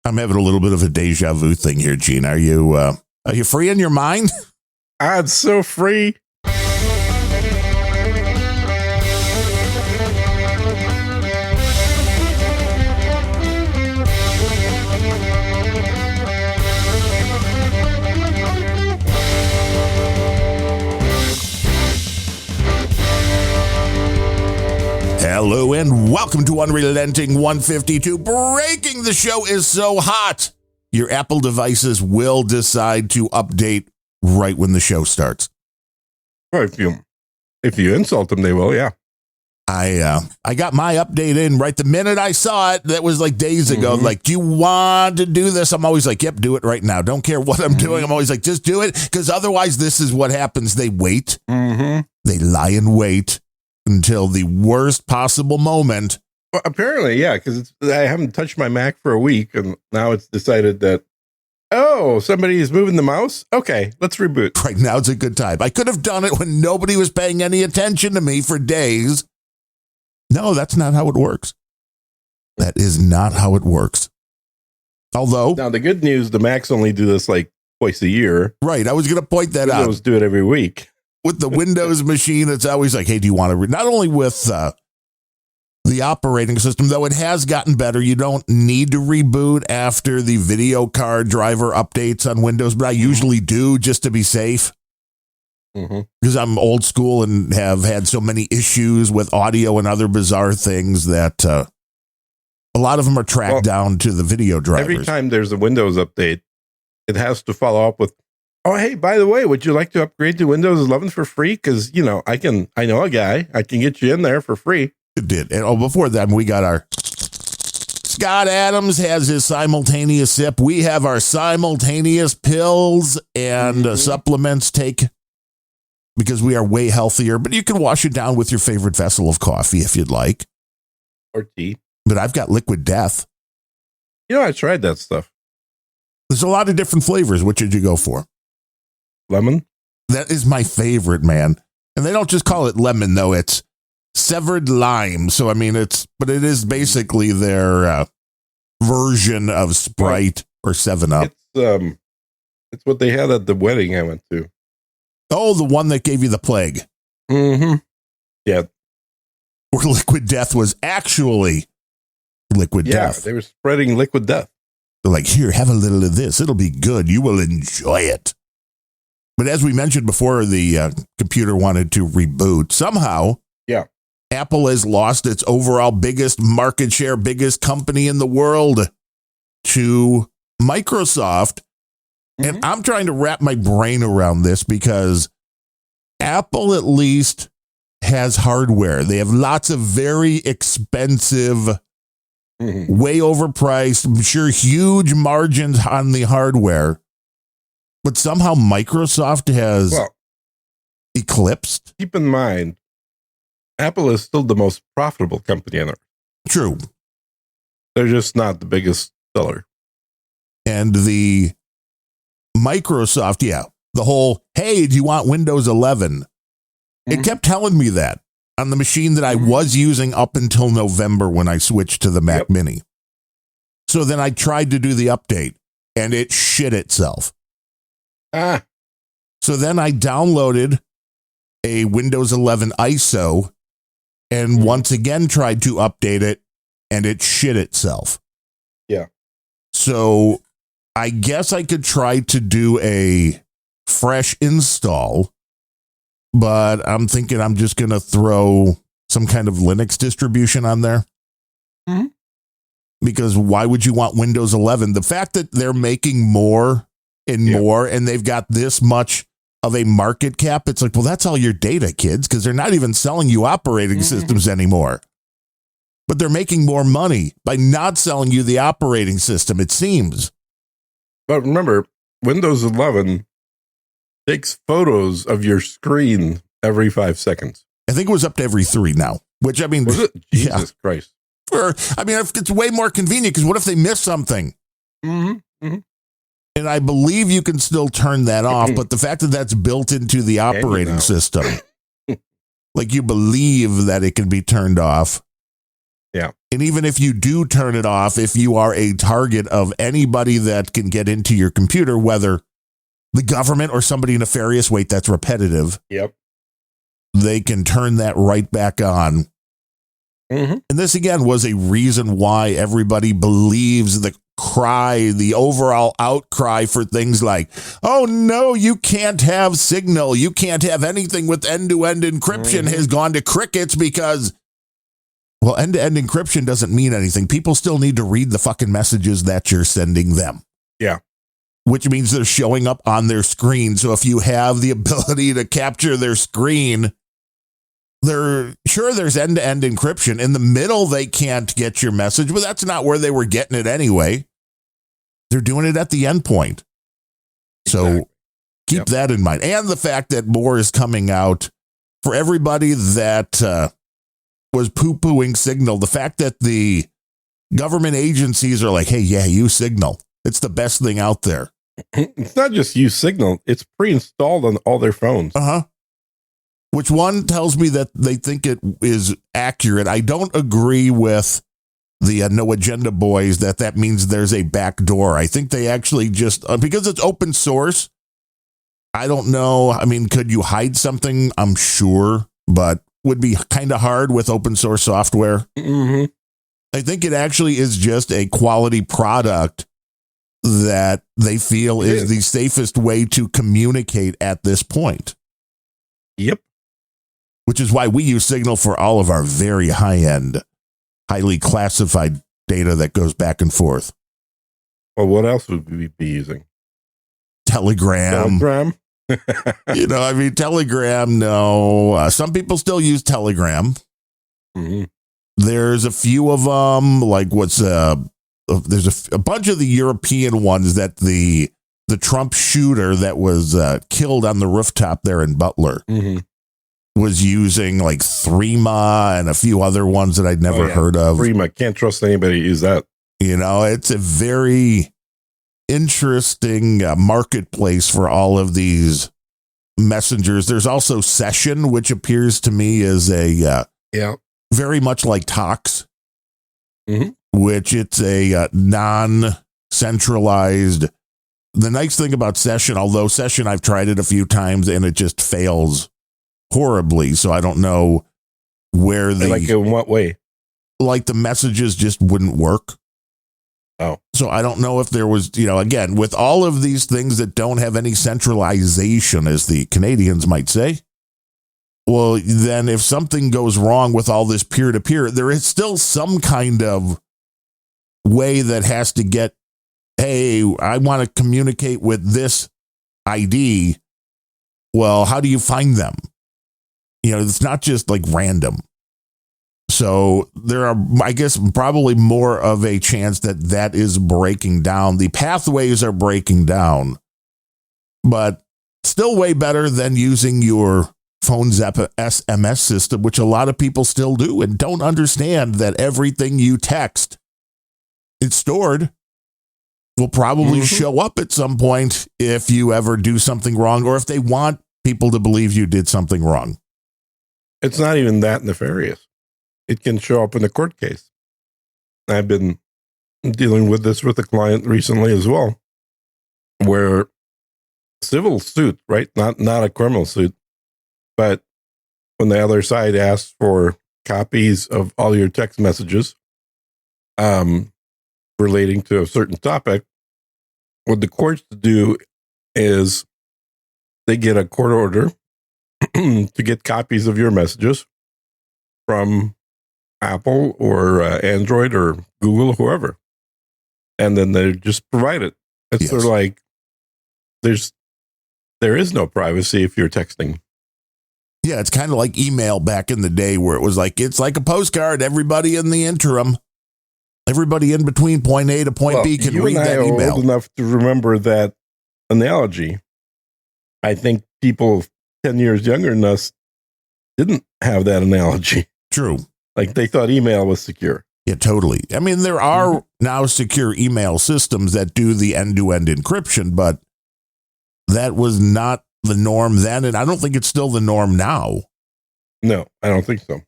I'm having a little bit of a deja vu thing here, Gene. Are you free in your mind? I'm so free. Hello and welcome to Unrelenting 152. Breaking the show is so hot. Your Apple devices will decide to update right when the show starts. Well, if you insult them, they will, yeah. I got my update in right the minute I saw it. That was like days ago. Like, do you want to do this? I'm always like, yep, do it right now. Don't care what I'm doing. I'm always like, just do it. Because otherwise, this is what happens. They wait. They lie in wait until the worst possible moment. Well, apparently, yeah, because I haven't touched my Mac for a week, and now it's decided that, oh, somebody is moving the mouse? Okay, let's reboot. Right now, it's a good time. I could have done it when nobody was paying any attention to me for days. No, that's not how it works. That is not how it works. Although... Now, the good news, the Macs only do this like twice a year. Right, I was going to point that out. Windows do it every week. With the Windows machine, it's always like, hey, do you want to... Not only with the operating system, though it has gotten better. You don't need to reboot after the video card driver updates on Windows, but I usually do just to be safe. Because I'm old school and have had so many issues with audio and other bizarre things that a lot of them are tracked down to the video drivers. Every time there's a Windows update, it has to follow up with, oh, hey, by the way, would you like to upgrade to Windows 11 for free? Because, you know, I know a guy. I can get you in there for free. It did. And before that, we got our Scott Adams has his simultaneous sip. We have our simultaneous pills and supplements take because we are way healthier. But you can wash it down with your favorite vessel of coffee if you'd like. Or tea. But I've got Liquid Death. You know, I tried that stuff. There's a lot of different flavors. Which did you go for? Lemon? That is my favorite, man. And they don't just call it lemon, though. It's severed lime. So, I mean, but it is basically their version of Sprite or 7-Up. It's what they had at the wedding I went to. Oh, the one that gave you the plague. Yeah. Where Liquid Death was actually Liquid Death. They were spreading Liquid Death. They're like, here, have a little of this. It'll be good. You will enjoy it. But as we mentioned before, the computer wanted to reboot. Somehow, Apple has lost its overall biggest market share, biggest company in the world to Microsoft. And I'm trying to wrap my brain around this because Apple at least has hardware. They have lots of very expensive, way overpriced, I'm sure huge margins on the hardware. But somehow Microsoft has eclipsed. Keep in mind, Apple is still the most profitable company on earth. True. They're just not the biggest seller. And the Microsoft, the whole, hey, do you want Windows 11? It kept telling me that on the machine that I was using up until November when I switched to the Mac Mini. So then I tried to do the update and it shit itself. So then I downloaded a Windows 11 ISO and once again tried to update it and it shit itself. Yeah. So I guess I could try to do a fresh install, but I'm thinking I'm just going to throw some kind of Linux distribution on there. Because why would you want Windows 11? The fact that they're making more and more, and they've got this much of a market cap, it's like, well, that's all your data, kids, because they're not even selling you operating systems anymore. But they're making more money by not selling you the operating system, it seems. But remember, Windows 11 takes photos of your screen every 5 seconds. I think it was up to every 3 now, which, I mean, was it? Jesus Christ. It's way more convenient because what if they miss something? And I believe you can still turn that off, but the fact that that's built into the operating system, like you believe that it can be turned off. Yeah. And even if you do turn it off, if you are a target of anybody that can get into your computer, whether the government or somebody nefarious, wait, that's repetitive. Yep. They can turn that right back on. Mm-hmm. And this, again, was a reason why everybody believes the overall outcry for things like, oh, no, you can't have Signal. You can't have anything with end-to-end encryption has gone to crickets because, well, end-to-end encryption doesn't mean anything. People still need to read the fucking messages that you're sending them. Yeah. Which means they're showing up on their screen. So if you have the ability to capture their screen, there's end-to-end encryption. In the middle, they can't get your message, but that's not where they were getting it anyway. They're doing it at the endpoint. So keep that in mind. And the fact that more is coming out for everybody that was poo-pooing Signal. The fact that the government agencies are like, hey, yeah, use Signal. It's the best thing out there. It's not just use Signal. It's pre-installed on all their phones. Uh-huh. Which one tells me that they think it is accurate. I don't agree with the No Agenda boys that means there's a back door. I think they actually just, because it's open source, I don't know. I mean, could you hide something? I'm sure, but would be kind of hard with open source software. Mm-hmm. I think it actually is just a quality product that they feel is the safest way to communicate at this point. Yep. Which is why we use Signal for all of our very high-end, highly classified data that goes back and forth. Well, what else would we be using? Telegram. Telegram, no. Some people still use Telegram. Mm-hmm. There's a few of them, like there's a bunch of the European ones that the Trump shooter that was killed on the rooftop there in Butler was using, like Threema and a few other ones that I'd never heard of. Threema, can't trust anybody to use that. It's a very interesting marketplace for all of these messengers. There's also Session, which appears to me is a very much like Tox, which it's a non-centralized. The nice thing about Session, although Session, I've tried it a few times and it just fails horribly. So I don't know where like in what way? Like the messages just wouldn't work. Oh. So I don't know if there was, again, with all of these things that don't have any centralization, as the Canadians might say, well, then if something goes wrong with all this peer-to-peer, there is still some kind of way that has to get, hey, I want to communicate with this ID. Well, how do you find them? It's not just like random. So there are, I guess, probably more of a chance that is breaking down. The pathways are breaking down, but still way better than using your phone's SMS system, which a lot of people still do and don't understand that everything you text, it's stored, will probably show up at some point if you ever do something wrong or if they want people to believe you did something wrong. It's not even that nefarious. It can show up in a court case. I've been dealing with this with a client recently as well, where civil suit, right? Not a criminal suit, but when the other side asks for copies of all your text messages relating to a certain topic, what the courts do is they get a court order to get copies of your messages from Apple or Android or Google, whoever. And then they just provide it. It's sort of like there is no privacy if you're texting. Yeah, it's kind of like email back in the day where it was like, it's like a postcard. Everybody in the interim, everybody in between point A to point B can read that email. You and I are old enough to remember that analogy. I think people 10 years younger than us didn't have that analogy. True. Like they thought email was secure. Yeah, totally. I mean, there are now secure email systems that do the end-to-end encryption, but that was not the norm then, and I don't think it's still the norm now. No, I don't think so.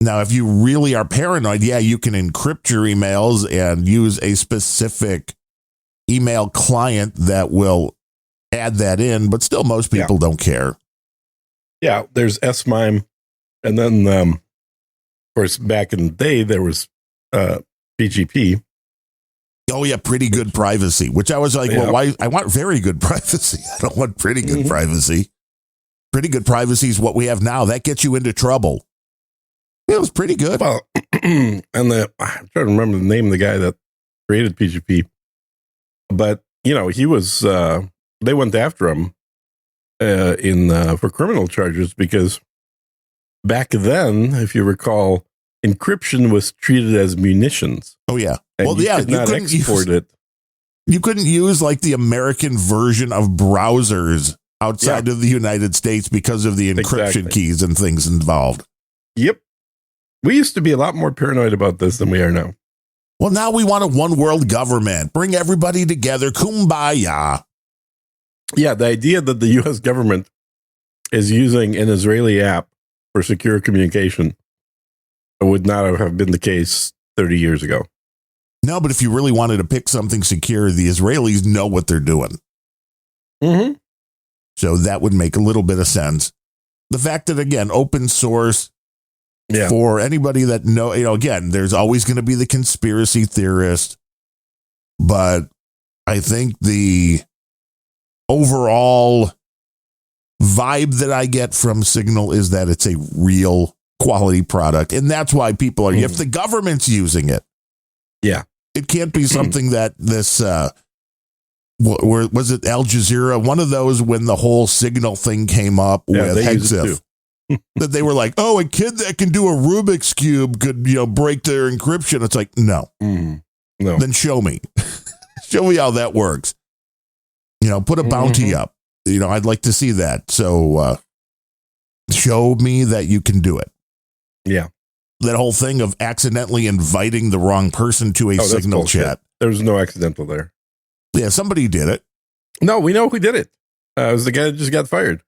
Now, if you really are paranoid, yeah, you can encrypt your emails and use a specific email client that will add that in, but still most people don't care. Yeah, there's S-MIME. And then, of course, back in the day, there was PGP. Oh, yeah, pretty good privacy, which I was like, well, why? I want very good privacy. I don't want pretty good privacy. Pretty good privacy is what we have now. That gets you into trouble. It was pretty good. Well, and I'm trying to remember the name of the guy that created PGP. But, he was, they went after him for criminal charges because back then, if you recall, encryption was treated as munitions. Oh, yeah. And you could not export it. You couldn't use like the American version of browsers outside of the United States because of the encryption keys and things involved. Yep. We used to be a lot more paranoid about this than we are now. Well, now we want a one world government. Bring everybody together. Kumbaya. Yeah, the idea that the U.S. government is using an Israeli app for secure communication would not have been the case 30 years ago. No, but if you really wanted to pick something secure, the Israelis know what they're doing. Mm-hmm. So that would make a little bit of sense. The fact that, again, open source for anybody that again, there's always going to be the conspiracy theorist. But I think the overall vibe that I get from Signal is that it's a real quality product. And that's why people are, if the government's using it, it can't be something that this, was it Al Jazeera? One of those when the whole Signal thing came up with Hexif. That they were like, oh, a kid that can do a Rubik's Cube could, break their encryption. It's like, no. No. Then show me. Show me how that works. Put a bounty up. I'd like to see that. So show me that you can do it. Yeah. That whole thing of accidentally inviting the wrong person to a Signal chat. There was no accidental there. Yeah, somebody did it. No, we know who did it. It was the guy that just got fired.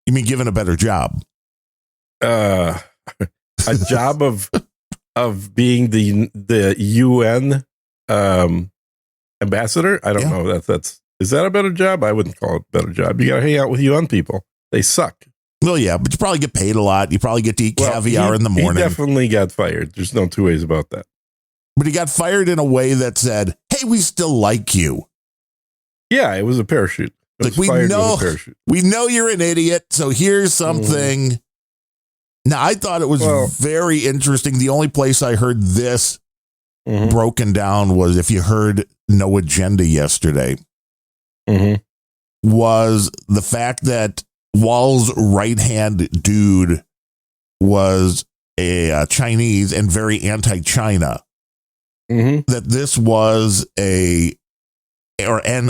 You mean given a better job? A job of being the UN ambassador? I don't know. Is that a better job? I wouldn't call it a better job. You got to hang out with UN people. They suck. Well, yeah, but you probably get paid a lot. You probably get to eat caviar in the morning. He definitely got fired. There's no two ways about that. But he got fired in a way that said, hey, we still like you. Yeah, it was a parachute. We know you're an idiot, so here's something. Now, I thought it was very interesting. The only place I heard this broken down was if you heard No Agenda yesterday, was the fact that Wall's right-hand dude was a Chinese and very anti-China. That this was an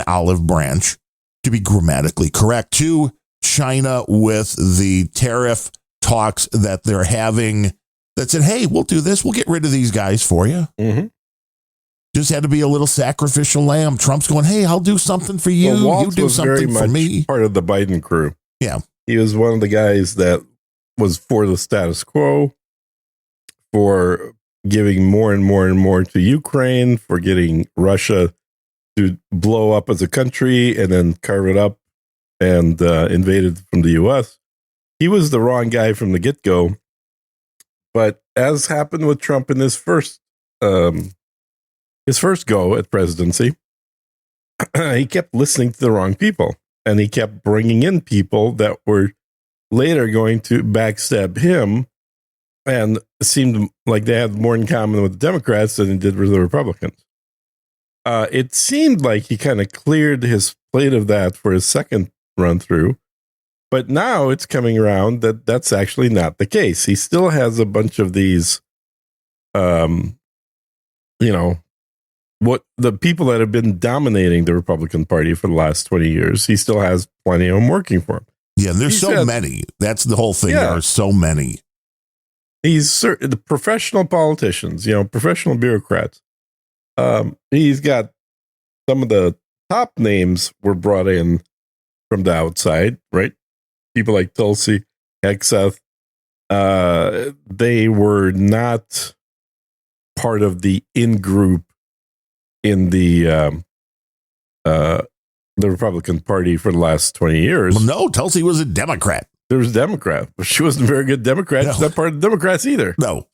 olive branch, to be grammatically correct, to China with the tariff talks that they're having that said, hey, we'll do this. We'll get rid of these guys for you. Just had to be a little sacrificial lamb. Trump's going, hey, I'll do something for you. Well, you do something for me. Part of the Biden crew. Yeah. He was one of the guys that was for the status quo, for giving more and more and more to Ukraine, for getting Russia to blow up as a country and then carve it up and invade it from the U.S. He was the wrong guy from the get-go. But as happened with Trump in his first go at presidency, he kept listening to the wrong people. And he kept bringing in people that were later going to backstab him, and it seemed like they had more in common with the Democrats than he did with the Republicans. It seemed like he kind of cleared his plate of that for his second run through, but now it's coming around that that's actually not the case. He still has a bunch of these, what the people that have been dominating the Republican Party for the last 20 years, he still has plenty of them working for him. Yeah, there's so many. That's the whole thing. Yeah. There are so many. He's the professional politicians, professional bureaucrats. He's got some of the top names were brought in from the outside, right? People like Tulsi, Hexeth, they were not part of the in-group in the Republican Party for the last 20 years. Well, no, Tulsi was a Democrat. There was a Democrat, but she wasn't a very good Democrat. No. She's not part of the Democrats either. No.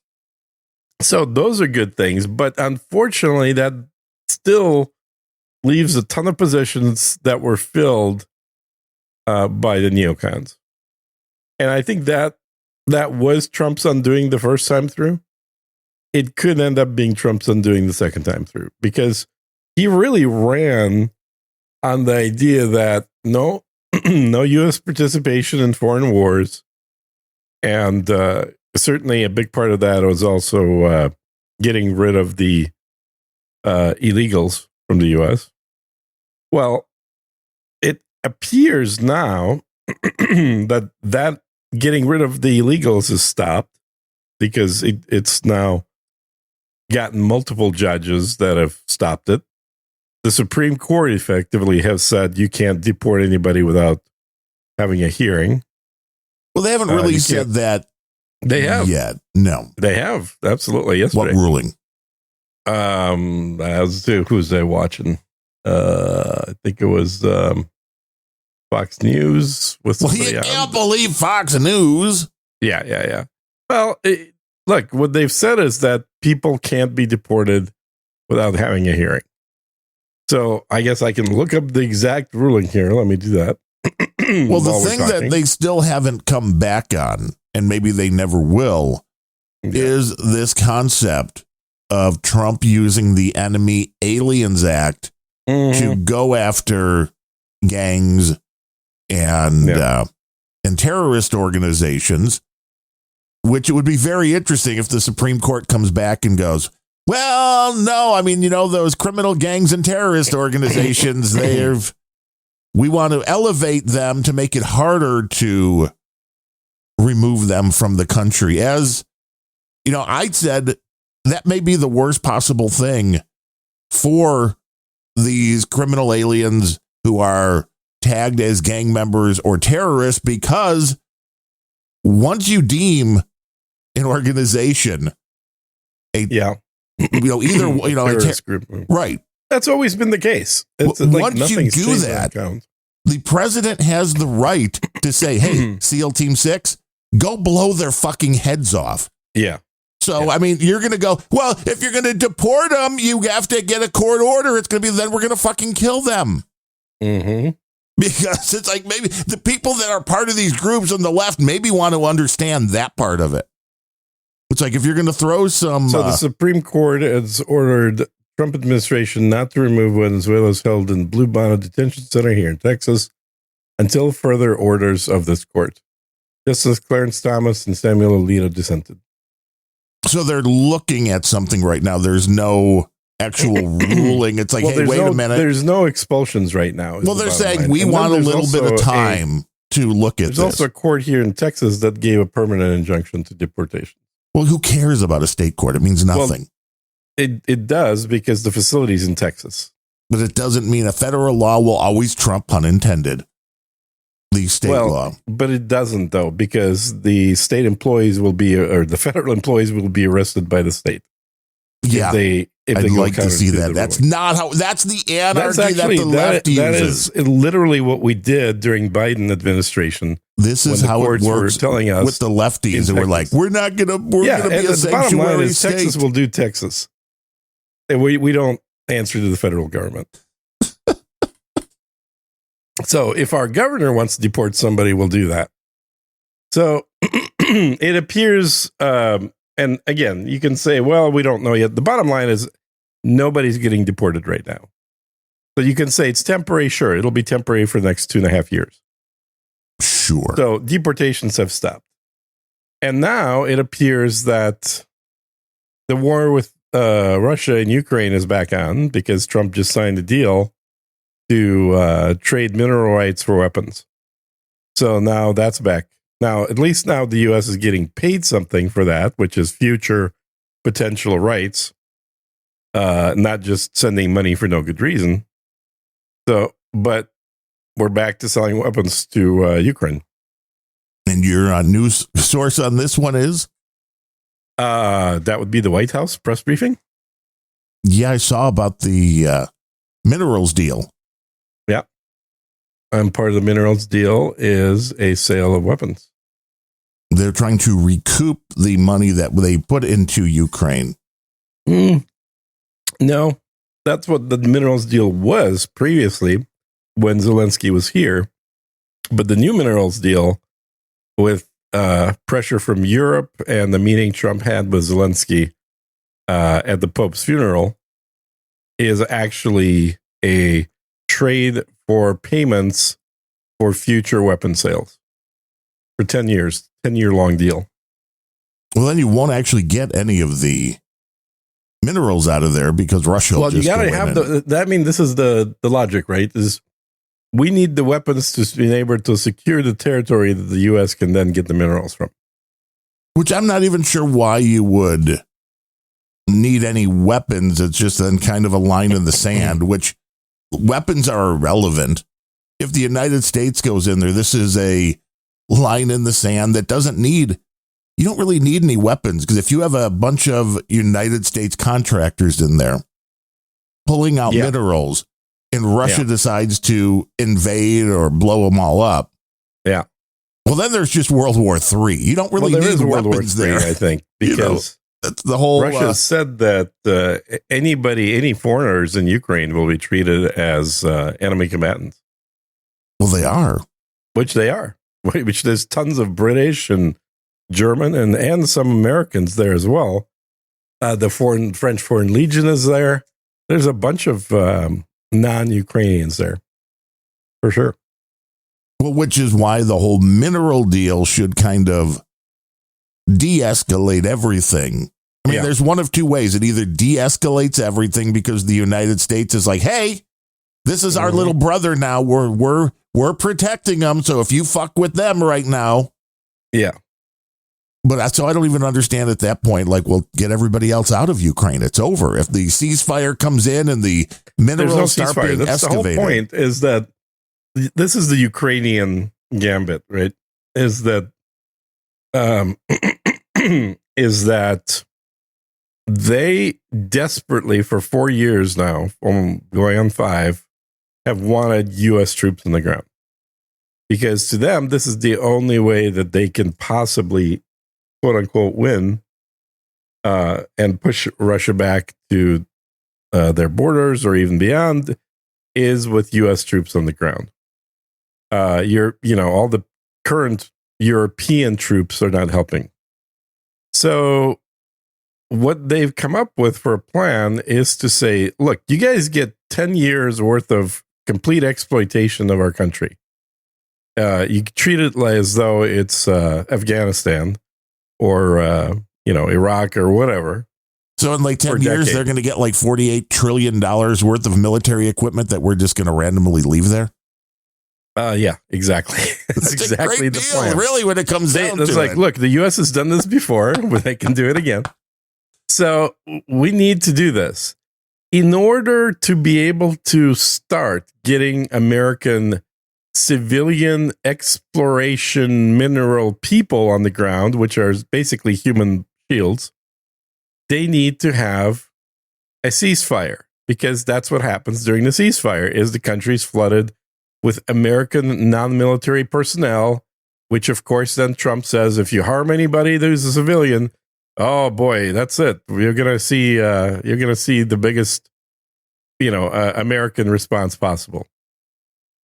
So those are good things, but unfortunately, that still leaves a ton of positions that were filled by the neocons. And I think that was Trump's undoing the first time through. It could end up being Trump's undoing the second time through, because he really ran on the idea that no U.S. participation in foreign wars. And certainly a big part of that was also getting rid of the illegals from the U.S. Well, it appears now that getting rid of the illegals is stopped, because it's now gotten multiple judges that have stopped it. The Supreme Court effectively has said you can't deport anybody without having a hearing. Well, they haven't really said that. They have yet. No, they have, absolutely. Yesterday. What ruling? As to who's they watching? I think it was Fox News with somebody. Well, you can't believe Fox News. Yeah. Well, look, what they've said is that people can't be deported without having a hearing. So I guess I can look up the exact ruling here. Let me do that. Well, the thing that they still haven't come back on, and maybe they never will, is this concept of Trump using the Enemy Aliens Act to go after gangs and terrorist organizations, which it would be very interesting if the Supreme Court comes back and goes, well, no, I mean, those criminal gangs and terrorist organizations, we want to elevate them to make it harder to remove them from the country. As, I said that may be the worst possible thing for these criminal aliens who are tagged as gang members or terrorists, because once you deem an organization either terrorist group, right? That's always been the case. Once you do that, the president has the right to say, "Hey, SEAL Team 6, go blow their fucking heads off." Yeah. So, I mean, you're going to go, well, if you're going to deport them, you have to get a court order. It's going to be, then we're going to fucking kill them. Mm-hmm. Because it's like, maybe the people that are part of these groups on the left maybe want to understand that part of it. It's like, if you're going to throw some... So the Supreme Court has ordered Trump administration not to remove Venezuela's held in Blue Bonnet Detention Center here in Texas until further orders of this court. Justice Clarence Thomas and Samuel Alito dissented. So they're looking at something right now. There's no actual ruling. It's like, hey, wait a minute. There's no expulsions right now. Well, they're saying we want a little bit of time to look at this. There's also a court here in Texas that gave a permanent injunction to deportation. Well, who cares about a state court? It means nothing. Well, it does, because the facility's in Texas. But it doesn't mean a federal law will always trump, pun intended, the state law. But it doesn't, though, because the state employees will be, or the federal employees will be arrested by the state. Yeah. I'd like to see that. That's not how, that's the anarchy that the left uses. That is literally what we did during Biden administration. This is how it works telling us with the lefties. And we're like, we're going to be a sanctuary state. Texas will do Texas. And we don't answer to the federal government. So if our governor wants to deport somebody, we'll do that. So it appears, and again, you can say, well, we don't know yet. The bottom line is nobody's getting deported right now. So you can say it's temporary. Sure, it'll be temporary for the next 2.5 years. Sure. So deportations have stopped. And now it appears that the war with Russia and Ukraine is back on, because Trump just signed a deal to trade mineral rights for weapons. So now that's back. Now, at least now the U.S. is getting paid something for that, which is future potential rights, not just sending money for no good reason. So, but we're back to selling weapons to Ukraine. And your news source on this one is? That would be the White House press briefing. Yeah, I saw about the minerals deal. Yeah. And part of the minerals deal is a sale of weapons. They're trying to recoup the money that they put into Ukraine. No, that's what the minerals deal was previously when Zelensky was here. But the new minerals deal with pressure from Europe and the meeting Trump had with Zelensky at the Pope's funeral is actually a trade for payments for future weapon sales for 10 years, 10-year-long deal. Well, then you won't actually get any of the minerals out of there because Russia will just you got to have I mean, this is the logic, right? Is we need the weapons to be able to secure the territory that the U.S. can then get the minerals from. Which I'm not even sure why you would need any weapons. It's just then kind of a line in the sand, which weapons are irrelevant. If the United States goes in there, this is a line in the sand that you don't really need any weapons, because if you have a bunch of United States contractors in there pulling out minerals and Russia decides to invade or blow them all up. Yeah. Well, then there's just World War III. You don't really need weapons there, I think, because that's the whole. Russia said that any foreigners in Ukraine will be treated as enemy combatants. Well, they are. Which they are. Which there's tons of British and German and some Americans there as well. The French Foreign Legion is there. There's a bunch of non-Ukrainians there, for sure. Well, which is why the whole mineral deal should kind of de-escalate everything. I mean, there's one of two ways. It either de-escalates everything because the United States is like, hey, this is our little brother now. We're protecting them. So if you fuck with them right now. Yeah. But so I don't even understand at that point, like, we'll get everybody else out of Ukraine. It's over. If the ceasefire comes in and the minerals start being excavated. The whole point is that this is the Ukrainian gambit, right? Is that they desperately, for 4 years now, going on 5, have wanted U.S. troops on the ground. Because to them, this is the only way that they can possibly, quote unquote, win and push Russia back to their borders or even beyond, is with U.S. troops on the ground. All the current European troops are not helping. So what they've come up with for a plan is to say, look, you guys get 10 years worth of complete exploitation of our country. You treat it as though it's Afghanistan or Iraq or whatever. So in like 10 years, they're going to get like $48 trillion worth of military equipment that we're just going to randomly leave there? Yeah, exactly. That's exactly the plan. Really, when it comes down to it. It's like, look, the U.S. has done this before, but they can do it again. So we need to do this. In order to be able to start getting American civilian exploration mineral people on the ground, which are basically human shields, they need to have a ceasefire, because that's what happens during the ceasefire is the country's flooded with American non-military personnel, which of course then Trump says, if you harm anybody who's a civilian, oh boy, that's it. You're gonna see the biggest, American response possible.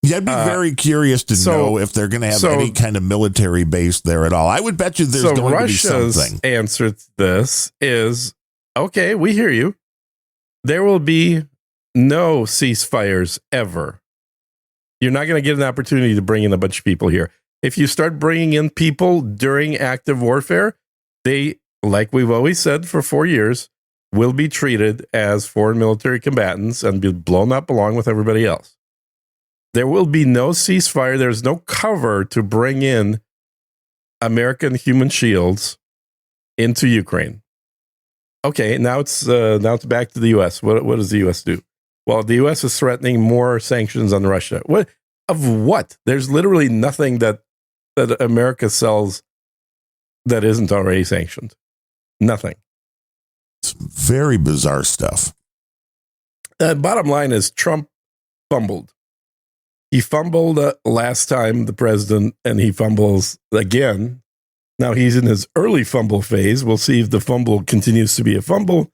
Yeah, I'd be very curious to know if they're going to have any kind of military base there at all. I would bet you there's going to be something. Russia's answer to this is, okay, we hear you. There will be no ceasefires ever. You're not going to get an opportunity to bring in a bunch of people here. If you start bringing in people during active warfare, they, like we've always said for 4 years, will be treated as foreign military combatants and be blown up along with everybody else. There will be no ceasefire. There's no cover to bring in American human shields into Ukraine. Okay, now it's back to the U.S. What does the U.S. do? Well, the U.S. is threatening more sanctions on Russia. What? There's literally nothing that that America sells that isn't already sanctioned? Nothing. It's very bizarre stuff. Bottom line is Trump fumbled. He fumbled last time, the president, and he fumbles again. Now he's in his early fumble phase. We'll see if the fumble continues to be a fumble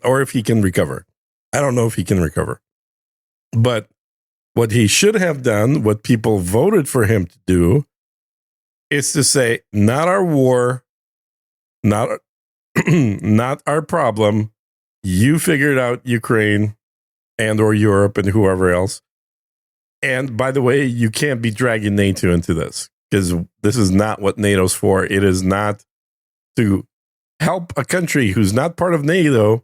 or if he can recover. I don't know if he can recover. But what he should have done, what people voted for him to do, is to say, not our war, not our problem. You figured out Ukraine and or Europe and whoever else. And by the way, you can't be dragging NATO into this, because this is not what NATO's for. It is not to help a country who's not part of NATO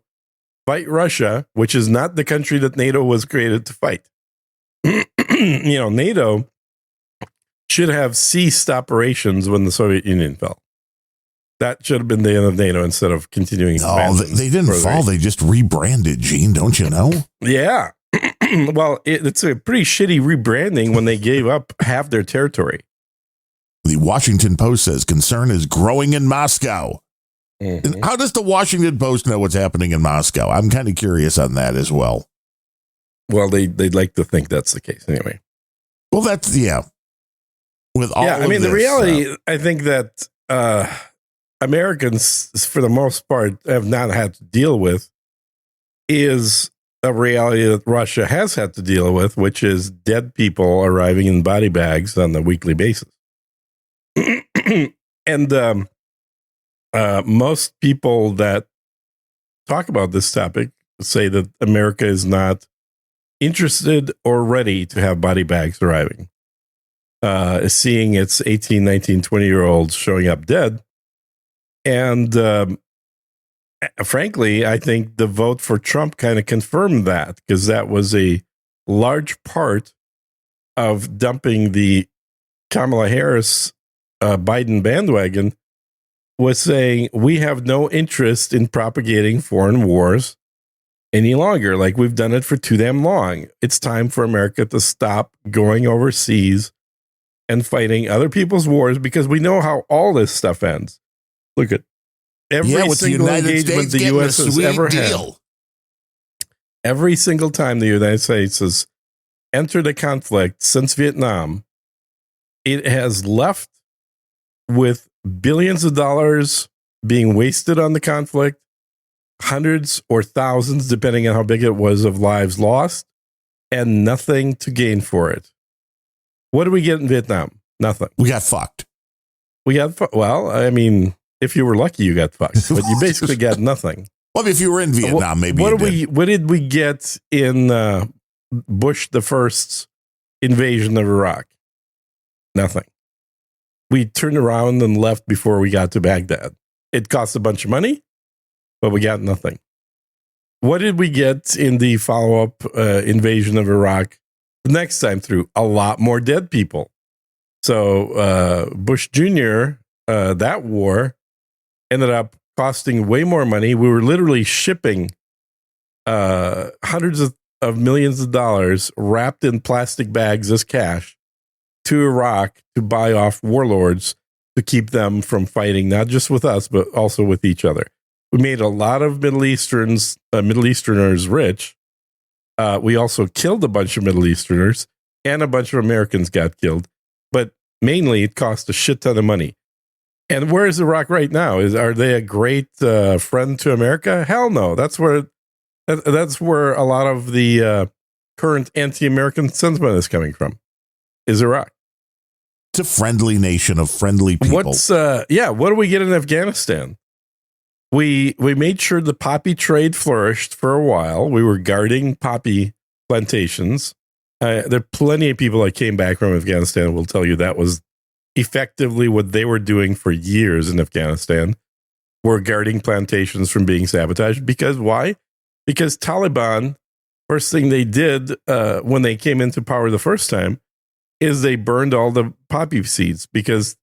fight Russia, which is not the country that NATO was created to fight. NATO should have ceased operations when the Soviet Union fell. That should have been the end of NATO instead of continuing. No, they didn't fall. They just rebranded, Gene, don't you know? Yeah. Well, it's a pretty shitty rebranding when they gave up half their territory. The Washington Post says concern is growing in Moscow. Mm-hmm. And how does the Washington Post know what's happening in Moscow? I'm kind of curious on that as well. Well, they'd like to think that's the case anyway. Well, that's, yeah. With all of the reality, I think that Americans, for the most part, have not had to deal with is a reality that Russia has had to deal with, which is dead people arriving in body bags on a weekly basis. And most people that talk about this topic say that America is not interested or ready to have body bags arriving. Seeing its 18, 19, 20-year-olds showing up dead. And frankly, I think the vote for Trump kind of confirmed that, because that was a large part of dumping the Kamala Harris Biden bandwagon, was saying we have no interest in propagating foreign wars any longer. Like, we've done it for too damn long. It's time for America to stop going overseas and fighting other people's wars, because we know how all this stuff ends. Look at every single engagement the U.S. has ever had. Every single time the United States has entered a conflict since Vietnam, it has left with billions of dollars being wasted on the conflict, hundreds or thousands, depending on how big it was, of lives lost, and nothing to gain for it. What did we get in Vietnam? Nothing. We got fucked. Well, I mean, if you were lucky, you got fucked, but you basically got nothing. Well, if you were in Vietnam, maybe What did we get in Bush the First's invasion of Iraq? Nothing. We turned around and left before we got to Baghdad. It cost a bunch of money, but we got nothing. What did we get in the follow-up invasion of Iraq the next time through? A lot more dead people. So Bush Jr., that war ended up costing way more money. We were literally shipping hundreds of millions of dollars wrapped in plastic bags as cash to Iraq to buy off warlords to keep them from fighting, not just with us, but also with each other. We made a lot of Middle Easterners rich. We also killed a bunch of Middle Easterners, and a bunch of Americans got killed. But mainly, it cost a shit ton of money. And where is Iraq right now? Are they a great friend to America? Hell no. That's where a lot of the current anti-American sentiment is coming from. Is Iraq. It's a friendly nation of friendly people. What do we get in Afghanistan? We made sure the poppy trade flourished for a while. We were guarding poppy plantations. There are plenty of people that came back from Afghanistan who will tell you that was effectively what they were doing for years in Afghanistan. Were guarding plantations from being sabotaged. Because why? Because Taliban, first thing they did when they came into power the first time, is they burned all the poppy seeds, because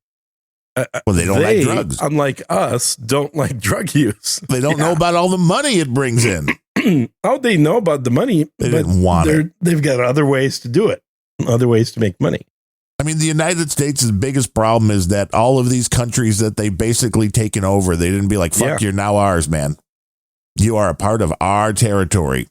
they don't like drugs. Unlike us, don't like drug use. They don't know about all the money it brings in. Oh, they know about the money. They didn't want it. They've got other ways to do it, other ways to make money. I mean, the United States' biggest problem is that all of these countries that they basically taken over, they didn't be like, fuck, you're now ours, man. You are a part of our territory.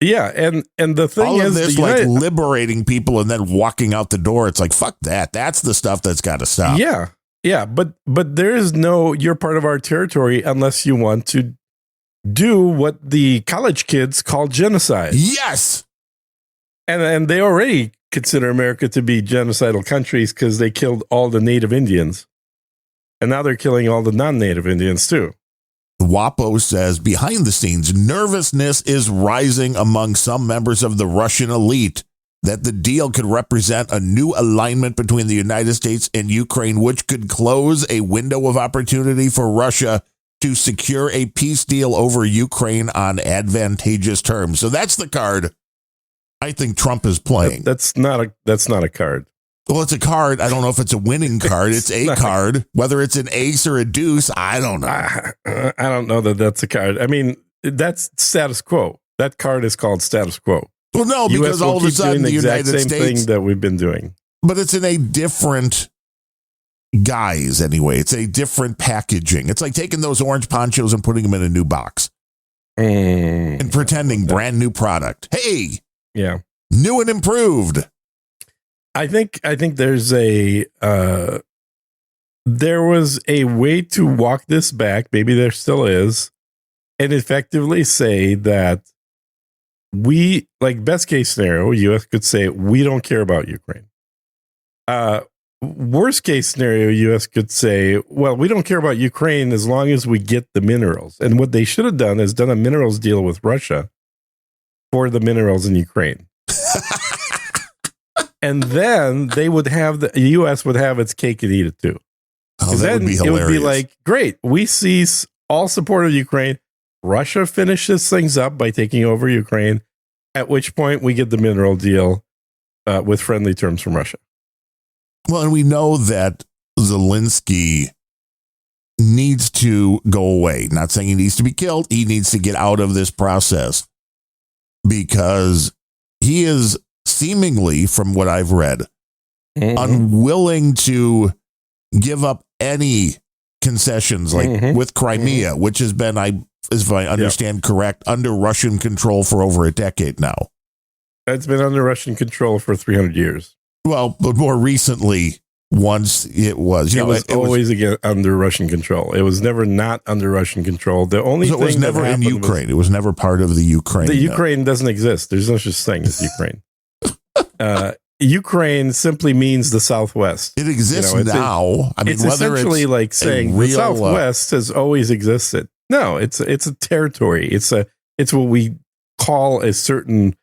Yeah, and the thing all is, of this like liberating people and then walking out the door. It's like, fuck that. That's the stuff that's got to stop. Yeah, but there is no, you're part of our territory unless you want to do what the college kids call genocide. Yes. And they already consider America to be genocidal countries because they killed all the Native Indians. And now they're killing all the non-Native Indians too. WAPO says, behind the scenes, nervousness is rising among some members of the Russian elite that the deal could represent a new alignment between the United States and Ukraine, which could close a window of opportunity for Russia to secure a peace deal over Ukraine on advantageous terms. So that's the card I think Trump is playing. That's not a card. Well, it's a card. I don't know if it's a winning card. It's a card. Whether it's an ace or a deuce, I don't know. I don't know that that's a card. I mean, that's status quo. That card is called status quo. Well, no, because all of a sudden the United States thing that we've been doing. But it's in a different guise anyway. It's a different packaging. It's like taking those orange ponchos and putting them in a new box and pretending brand new product. Hey, yeah, new and improved. I think there's there was a way to walk this back. Maybe there still is, and effectively say that we, like, best case scenario, U.S. could say we don't care about Ukraine. Worst case scenario, U.S. could say, well, we don't care about Ukraine as long as we get the minerals. And what they should have done is done a minerals deal with Russia for the minerals in Ukraine. And then they would have the U.S. would have its cake and eat it too. Oh, that would be hilarious. It would be like, great, we cease all support of Ukraine. Russia finishes things up by taking over Ukraine, at which point we get the mineral deal with friendly terms from Russia. Well, and we know that Zelensky needs to go away. Not saying he needs to be killed. He needs to get out of this process because he is seemingly, from what I've read, unwilling to give up any concessions, like with Crimea, which has been, if I understand correct, under Russian control for over a decade now. It's been under Russian control for 300 years. Well, but more recently, once it was. It was always again under Russian control. It was never not under Russian control. The only thing it was never in Ukraine. It was never part of the Ukraine. The Ukraine doesn't exist. There's no such thing as Ukraine. Ukraine simply means the Southwest. It exists now. I mean, it's essentially like saying the Southwest has always existed. No, it's a territory. It's what we call a certain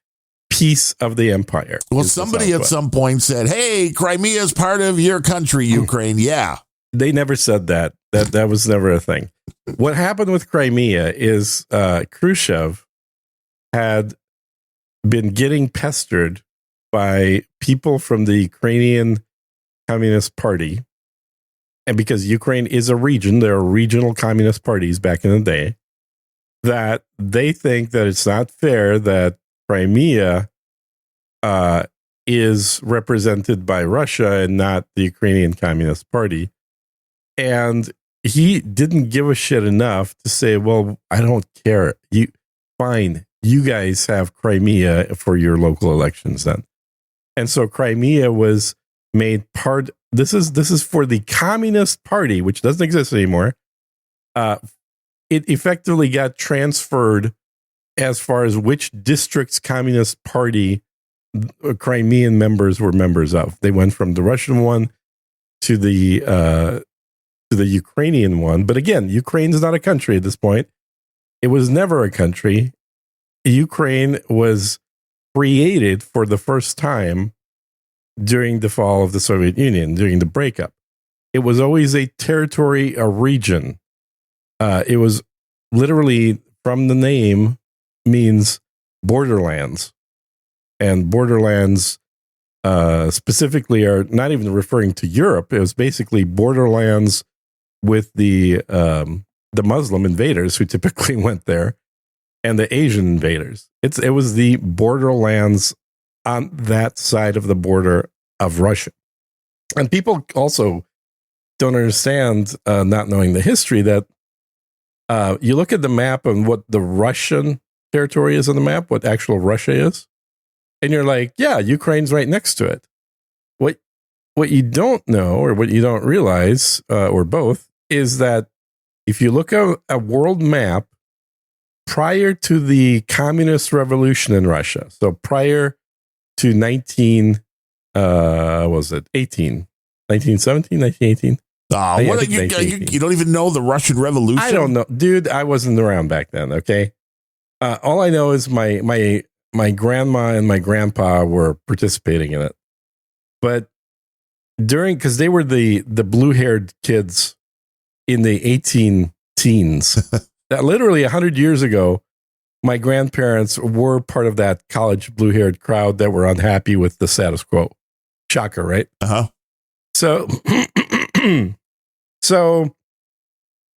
piece of the empire. Well, somebody at some point said, "Hey, Crimea is part of your country, Ukraine." Yeah, they never said that. That was never a thing. What happened with Crimea is Khrushchev had been getting pestered by people from the Ukrainian Communist Party. And because Ukraine is a region, there are regional communist parties back in the day, that they think that it's not fair that Crimea is represented by Russia and not the Ukrainian Communist Party. And he didn't give a shit enough to say, well, I don't care. Fine. You guys have Crimea for your local elections then. And so Crimea was made part. This is for the Communist Party, which doesn't exist anymore. It effectively got transferred as far as which district's Communist Party Crimean members were members of. They went from the Russian one to the Ukrainian one. But again, Ukraine is not a country at this point. It was never a country. Ukraine was created for the first time during the fall of the Soviet Union, during the breakup. It was always a territory, a region. It was literally, from the name, means borderlands. And borderlands specifically are not even referring to Europe. It was basically borderlands with the Muslim invaders who typically went there, and the Asian invaders. It was the borderlands on that side of the border of Russia. And people also don't understand, not knowing the history, that you look at the map and what the Russian territory is on the map, what actual Russia is, and you're like, yeah, Ukraine's right next to it. What you don't know, or what you don't realize, or both, is that if you look at a world map prior to the communist revolution in Russia, so prior to 1917, 1918? You don't even know the Russian Revolution? I don't know. Dude, I wasn't around back then, okay? All I know is my grandma and my grandpa were participating in it. But because they were the blue-haired kids in the 18 teens. That literally 100 years ago, my grandparents were part of that college blue-haired crowd that were unhappy with the status quo. Shocker, right? Uh-huh. So, so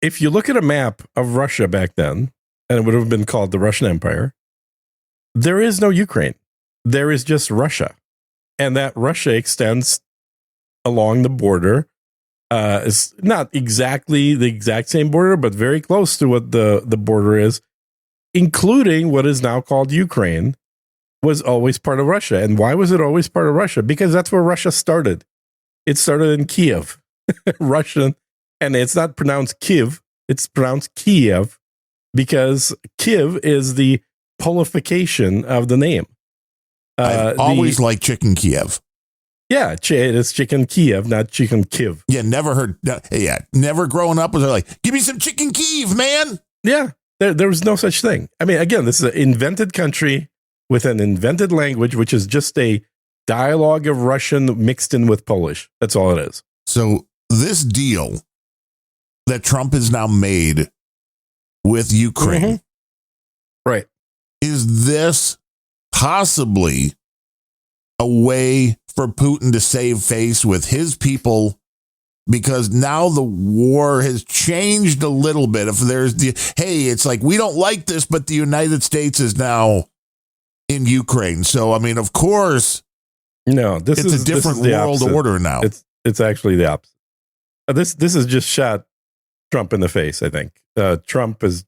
if you look at a map of Russia back then, and it would have been called the Russian Empire, there is no Ukraine. There is just Russia. And that Russia extends along the border. It's not exactly the exact same border, but very close to what the border is, including what is now called Ukraine, was always part of Russia. And why was it always part of Russia? Because that's where Russia started. It started in Kiev, Russian, and it's not pronounced Kiev, it's pronounced Kiev, because Kiev is the Polification of the name. I always like chicken Kiev. Yeah, it is chicken Kiev, not chicken Kiev. Yeah, never growing up was like, give me some chicken Kiev, man. Yeah, there was no such thing. I mean, again, this is an invented country with an invented language, which is just a dialogue of Russian mixed in with Polish. That's all it is. So this deal that Trump has now made with Ukraine, right? Is this possibly a way for Putin to save face with his people? Because now the war has changed a little bit. If there's it's like, we don't like this, but the United States is now in Ukraine. So, I mean, of course, no, it's a different world order now. It's actually the opposite. This has just shot Trump in the face, I think. Trump is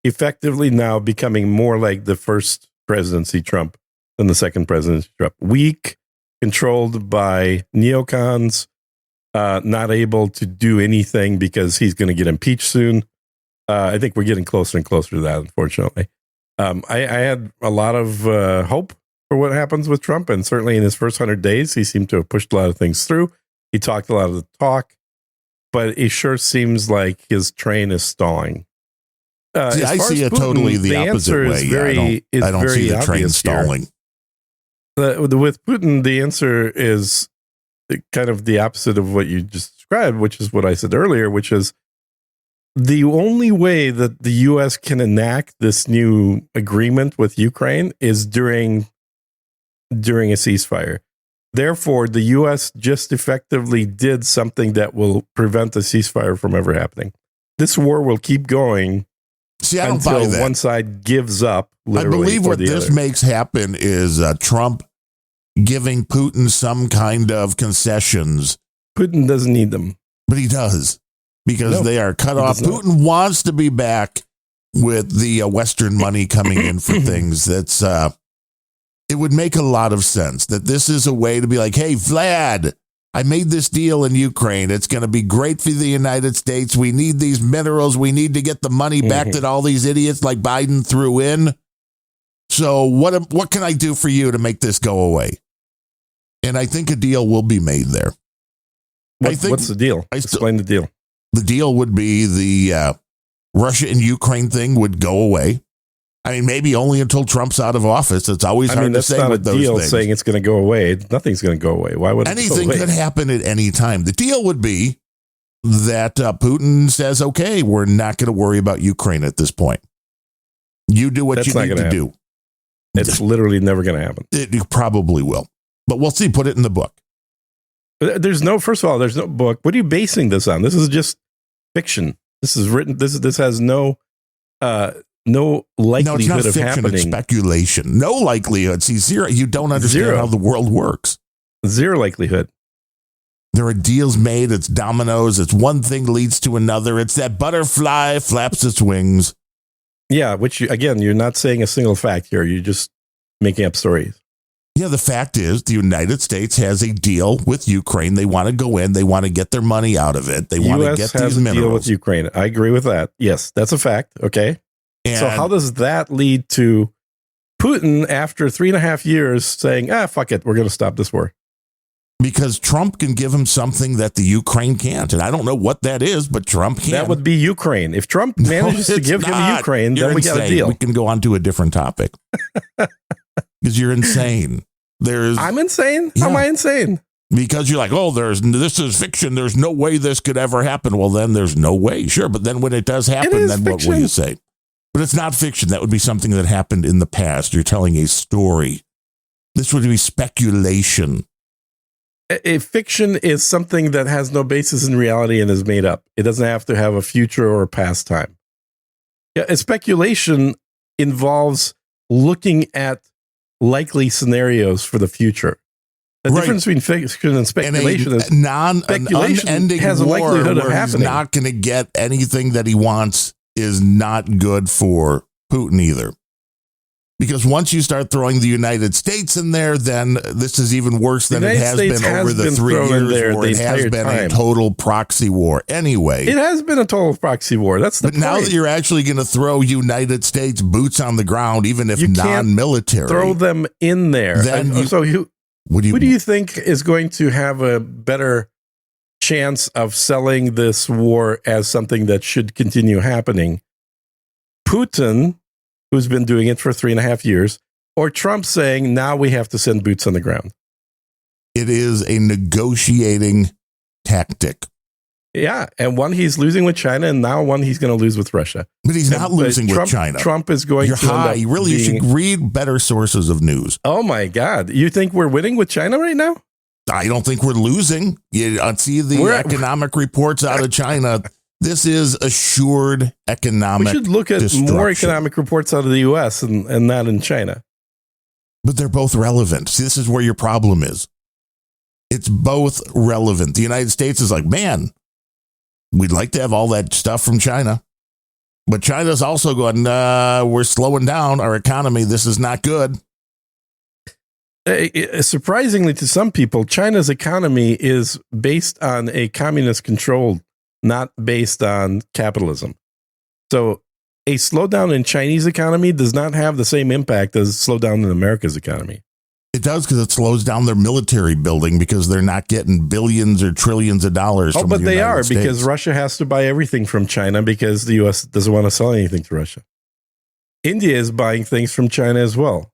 effectively now becoming more like the first presidency Trump than the second presidency Trump. Weak, controlled by neocons, not able to do anything because he's going to get impeached soon. I think we're getting closer and closer to that, unfortunately. I had a lot of hope for what happens with Trump, and certainly in his first 100 days, he seemed to have pushed a lot of things through. He talked a lot of the talk, but it sure seems like his train is stalling. I see it totally the opposite way. I don't see the train stalling. With Putin, the answer is kind of the opposite of what you just described, which is what I said earlier, which is the only way that the U.S. can enact this new agreement with Ukraine is during a ceasefire. Therefore, the U.S. just effectively did something that will prevent the ceasefire from ever happening. This war will keep going. See, I don't buy that. One side gives up. I believe what this makes happen is Trump giving Putin some kind of concessions. Putin doesn't need them. But he does, because they are cut off. Putin wants to be back with the Western money coming in for things. That's it would make a lot of sense that this is a way to be like, hey, Vlad, I made this deal in Ukraine. It's going to be great for the United States. We need these minerals. We need to get the money back that all these idiots like Biden threw in. So what can I do for you to make this go away? And I think a deal will be made there. What's the deal? Explain the deal. The deal would be the Russia and Ukraine thing would go away. I mean, maybe only until Trump's out of office. It's always hard to say with those things. That's not a deal saying it's going to go away. Nothing's going to go away. Why would anything could happen at any time? The deal would be that Putin says, okay, we're not going to worry about Ukraine at this point. You do what you need to do. It's literally never going to happen. It probably will. But we'll see. Put it in the book. First of all, there's no book. What are you basing this on? This is just fiction. This is written. This has no likelihood it's not of fiction, happening. It's speculation. No likelihood. See, zero. You don't understand how the world works. Zero likelihood. There are deals made. It's dominoes. It's one thing leads to another. It's that butterfly flaps its wings. Yeah, which, again, you're not saying a single fact here. You're just making up stories. Yeah, the fact is the United States has a deal with Ukraine. They want to go in. They want to get their money out of it. They want to get these minerals. Deal with Ukraine. I agree with that. Yes, that's a fact. Okay. And so how does that lead to Putin, after 3.5 years, saying, fuck it, we're going to stop this war? Because Trump can give him something that the Ukraine can't. And I don't know what that is, but Trump can. That would be Ukraine. If Trump manages to give him Ukraine, then we got a deal. We can go on to a different topic. Because you're insane. I'm insane? Yeah. How am I insane? Because you're like, this is fiction. There's no way this could ever happen. Well, then there's no way. Sure. But then when it does happen, then what will you say? But it's not fiction. That would be something that happened in the past. You're telling a story. This would be speculation. A fiction is something that has no basis in reality and is made up. It doesn't have to have a future or a past time. Yeah, a speculation involves looking at likely scenarios for the future. The difference between fiction and speculation is an unending has a likelihood of happening. He's not going to get anything that he wants is not good for Putin either. Because once you start throwing the United States in there, then this is even worse than it has been over the 3 years where it has been a total proxy war. Anyway. It has been a total proxy war. That's the point. But now that you're actually going to throw United States boots on the ground, even if non-military. Throw them in there. Who do you think is going to have a better chance of selling this war as something that should continue happening? Putin, who's been doing it for 3.5 years, or Trump saying, now we have to send boots on the ground? It is a negotiating tactic. Yeah, and one he's losing with China, and now one he's going to lose with Russia. But he's not losing with China. Trump is going to end up you should read better sources of news. Oh, my God. You think we're winning with China right now? I don't think we're losing. You see the economic reports out of China. This is assured economic We should look at more economic reports out of the U.S. and not in China. But they're both relevant. See, this is where your problem is. It's both relevant. The United States is like, man, we'd like to have all that stuff from China. But China's also going, we're slowing down our economy. This is not good. Surprisingly to some people, China's economy is based on a communist control, not based on capitalism. So a slowdown in Chinese economy does not have the same impact as a slowdown in America's economy. It does, because it slows down their military building because they're not getting billions or trillions of dollars from the United States. But they are, because Russia has to buy everything from China because the U.S. doesn't want to sell anything to Russia. India is buying things from China as well.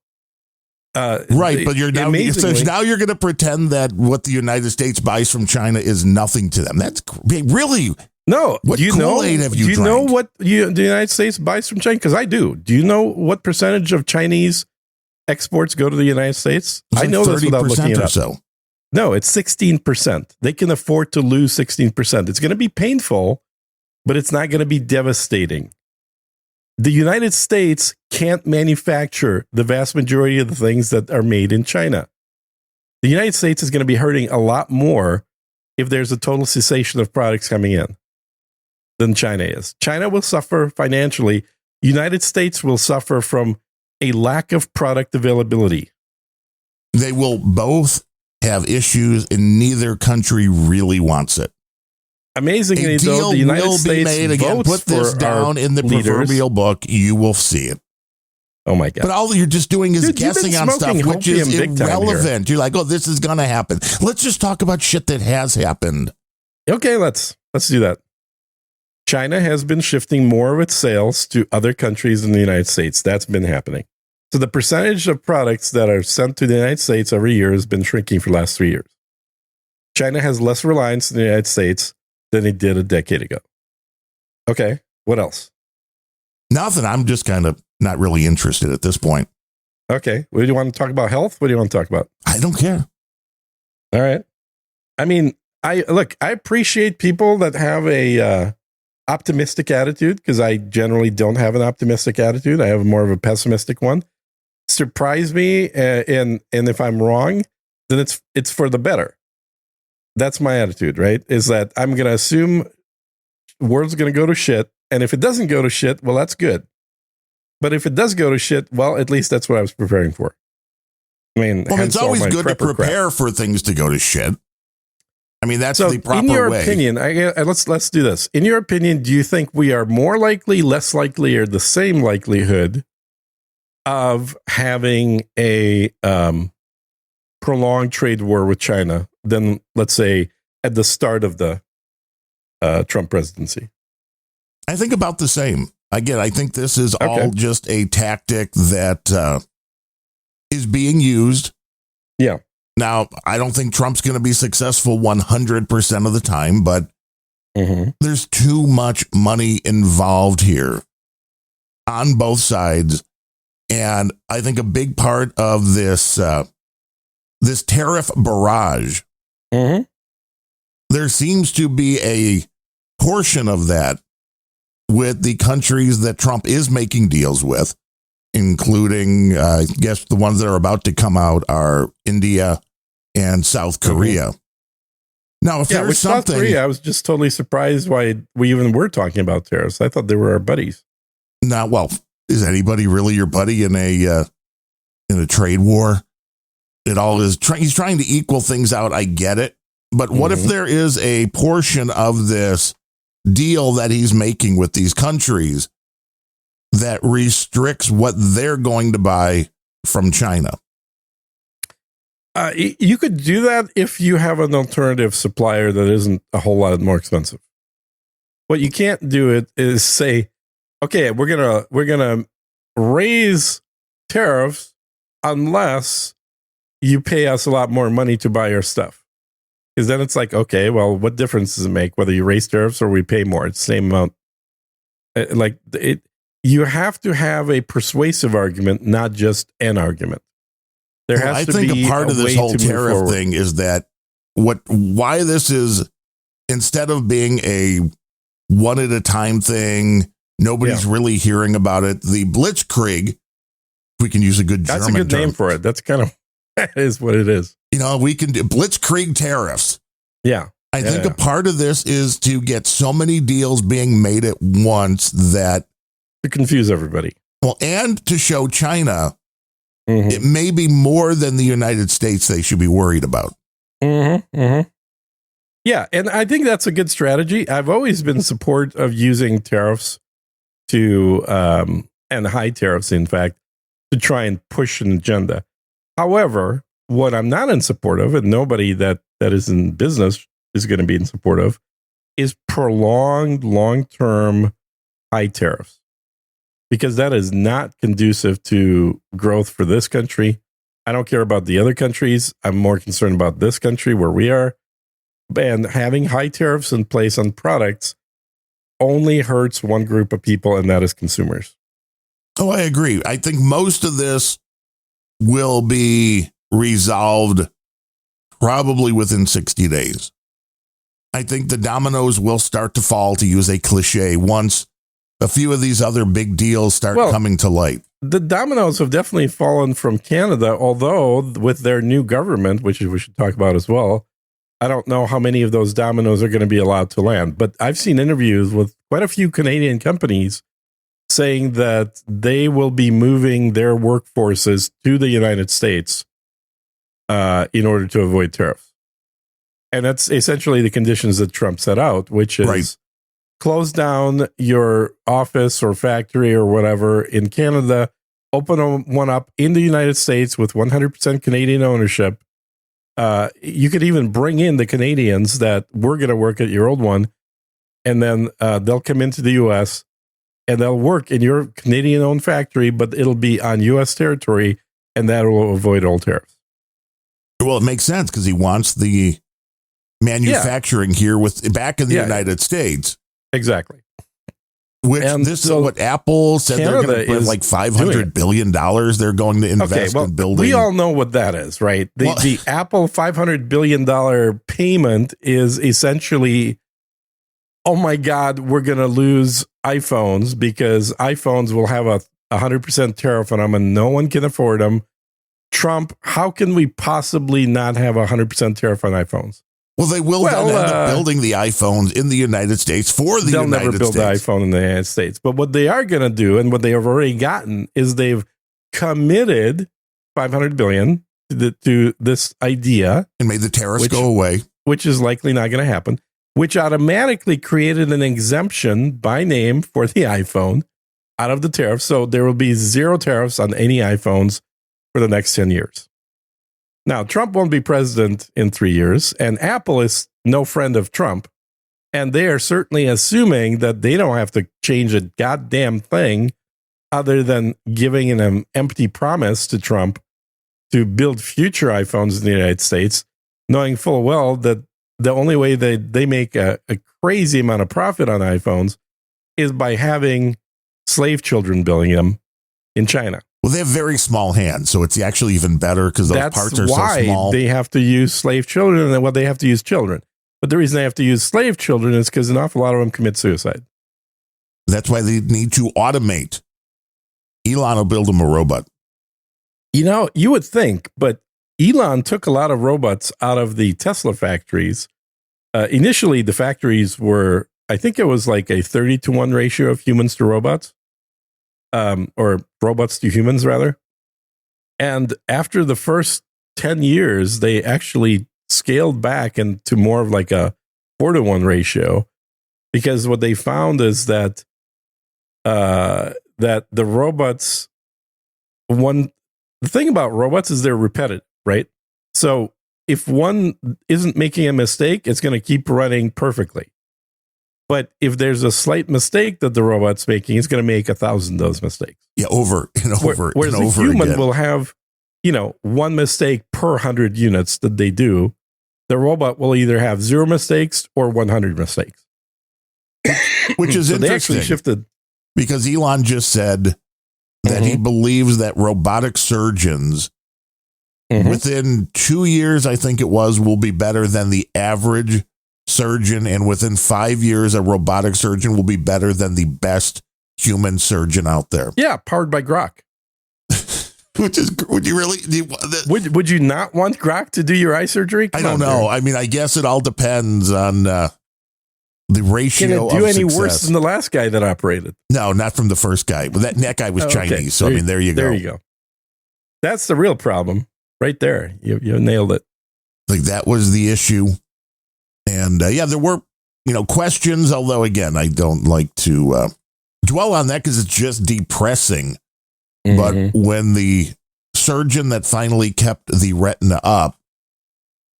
Right, but now you're going to pretend that what the United States buys from China is nothing to them. That's really no. What Kool-Aid have you drank? Do you know what the United States buys from China? Because I do. Do you know what percentage of Chinese exports go to the United States? I know this without looking it up. So. No, it's 16%. They can afford to lose 16%. It's going to be painful, but it's not going to be devastating. The United States can't manufacture the vast majority of the things that are made in China. The United States is going to be hurting a lot more if there's a total cessation of products coming in than China is. China will suffer financially. The United States will suffer from a lack of product availability. They will both have issues, and neither country really wants it. Amazingly, though, the United States votes put this down in the proverbial book. You will see it. Oh my God! But all you're just doing is guessing on stuff, which is irrelevant. You're like, oh, this is going to happen. Let's just talk about shit that has happened. Okay, let's do that. China has been shifting more of its sales to other countries than the United States. That's been happening. So the percentage of products that are sent to the United States every year has been shrinking for the last 3 years. China has less reliance on the United States than it did a decade ago. Okay, what else? Nothing. I'm just kind of not really interested at this point. Okay, what do you want to talk about? Health? What do you want to talk about? I don't care. All right. I mean, I appreciate people that have a optimistic attitude, because I generally don't have an optimistic attitude. I have more of a pessimistic one. Surprise me, and if I'm wrong, then it's for the better. That's my attitude, right? Is that I'm going to assume world's going to go to shit. And if it doesn't go to shit, well, that's good. But if it does go to shit, well, at least that's what I was preparing for. I mean, well, it's always good to prepare for things to go to shit. I mean, that's the proper way. In your opinion, let's do this. In your opinion, do you think we are more likely, less likely, or the same likelihood of having a prolonged trade war with China than, let's say, at the start of the Trump presidency? I think about the same. Again, I think this is all just a tactic that is being used. Yeah. Now, I don't think Trump's going to be successful 100% of the time, but there's too much money involved here on both sides. And I think a big part of this this tariff barrage, there seems to be a portion of that with the countries that Trump is making deals with, including, I guess the ones that are about to come out are India and South Korea. Now, if there's something... South Korea, I was just totally surprised why we even were talking about tariffs. I thought they were our buddies. Now, well, is anybody really your buddy in a trade war? It all is... he's trying to equal things out. I get it. But what if there is a portion of this deal that he's making with these countries that restricts what they're going to buy from China? You could do that if you have an alternative supplier that isn't a whole lot more expensive. What you can't do it is say, okay, we're gonna raise tariffs unless you pay us a lot more money to buy your stuff. Because then it's like, okay, well, what difference does it make whether you raise tariffs or we pay more? It's the same amount. You have to have a persuasive argument, not just an argument. There has to be a part of this whole tariff thing is that why this is, instead of being a one at a time thing, nobody's really hearing about it. The Blitzkrieg, we can use a good German term. That's a good name for it. That's kind of, that is what it is. You know, we can do Blitzkrieg Tariffs. Yeah. I think a part of this is to get so many deals being made at once that... to confuse everybody. Well, and to show China it may be more than the United States they should be worried about. Yeah, and I think that's a good strategy. I've always been in support of using tariffs to, and high tariffs, in fact, to try and push an agenda. However, what I'm not in support of, and nobody that is in business is going to be in support of, is prolonged, long-term high tariffs. Because that is not conducive to growth for this country. I don't care about the other countries. I'm more concerned about this country where we are. And having high tariffs in place on products only hurts one group of people, and that is consumers. Oh, I agree. I think most of this will be resolved probably within 60 days. I think the dominoes will start to fall, to use a cliche, once a few of these other big deals start coming to light. The dominoes have definitely fallen from Canada, although with their new government, which we should talk about as well, I don't know how many of those dominoes are going to be allowed to land. But I've seen interviews with quite a few Canadian companies saying that they will be moving their workforces to the United States in order to avoid tariffs. And that's essentially the conditions that Trump set out, which is close down your office or factory or whatever in Canada, open one up in the United States with 100% Canadian ownership. You could even bring in the Canadians that were going to work at your old one, and then they'll come into the U.S. and they'll work in your Canadian-owned factory, but it'll be on U.S. territory, and that will avoid all tariffs. Well, it makes sense because he wants the manufacturing here back in the United States. Exactly. Which this is what Apple said Canada they're going to put like $500 billion they're going to invest in building. We all know what that is, right? The Apple $500 billion payment is essentially, oh my God, we're going to lose iPhones because iPhones will have a 100% tariff on them and no one can afford them. Trump, how can we possibly not have a 100% tariff on iPhones? Well, they will then end up building the iPhones in the United States for the United States. They'll never build the iPhone in the United States. But what they are going to do, and what they have already gotten, is they've committed $500 billion to this idea. And made the tariffs go away. Which is likely not going to happen, which automatically created an exemption by name for the iPhone out of the tariff. So there will be 0 tariffs on any iPhones for the next 10 years. Now, Trump won't be president in 3 years, and Apple is no friend of Trump. And they are certainly assuming that they don't have to change a goddamn thing other than giving an empty promise to Trump to build future iPhones in the United States, knowing full well that the only way they make a crazy amount of profit on iPhones is by having slave children building them in China. Well, they have very small hands, so it's actually even better because those parts are so small. That's why they have to use slave children, and they have to use children. But the reason they have to use slave children is because an awful lot of them commit suicide. That's why they need to automate. Elon will build them a robot. You would think, but Elon took a lot of robots out of the Tesla factories. Initially, the factories were, I think it was like a 30-to-1 ratio of humans to robots. Or robots to humans, rather. And after the first 10 years, they actually scaled back into more of like a 4-to-1 ratio, because what they found is that that the robots, the thing about robots is they're repetitive, right? So if one isn't making a mistake, it's going to keep running perfectly. But if there's a slight mistake that the robot's making, it's going to make 1,000 of those mistakes. Yeah, over and over Whereas and over a human again. will have, one mistake per 100 units that they do. The robot will either have 0 mistakes or 100 mistakes. Which is so interesting. They actually shifted. Because Elon just said that he believes that robotic surgeons within 2 years, I think it was, will be better than the average surgeon, and within 5 years, a robotic surgeon will be better than the best human surgeon out there. Yeah, powered by Grok. Would you really? Would you not want Grok to do your eye surgery? I don't know. I mean, I guess it all depends on the ratio. Can it do any success. worse than the last guy that operated? No, not from the first guy. But that guy was Chinese. Okay. So, there you go. There you go. That's the real problem right there. You nailed it. Like, that was the issue. And there were, questions, although, again, I don't like to dwell on that because it's just depressing. But when the surgeon that finally kept the retina up,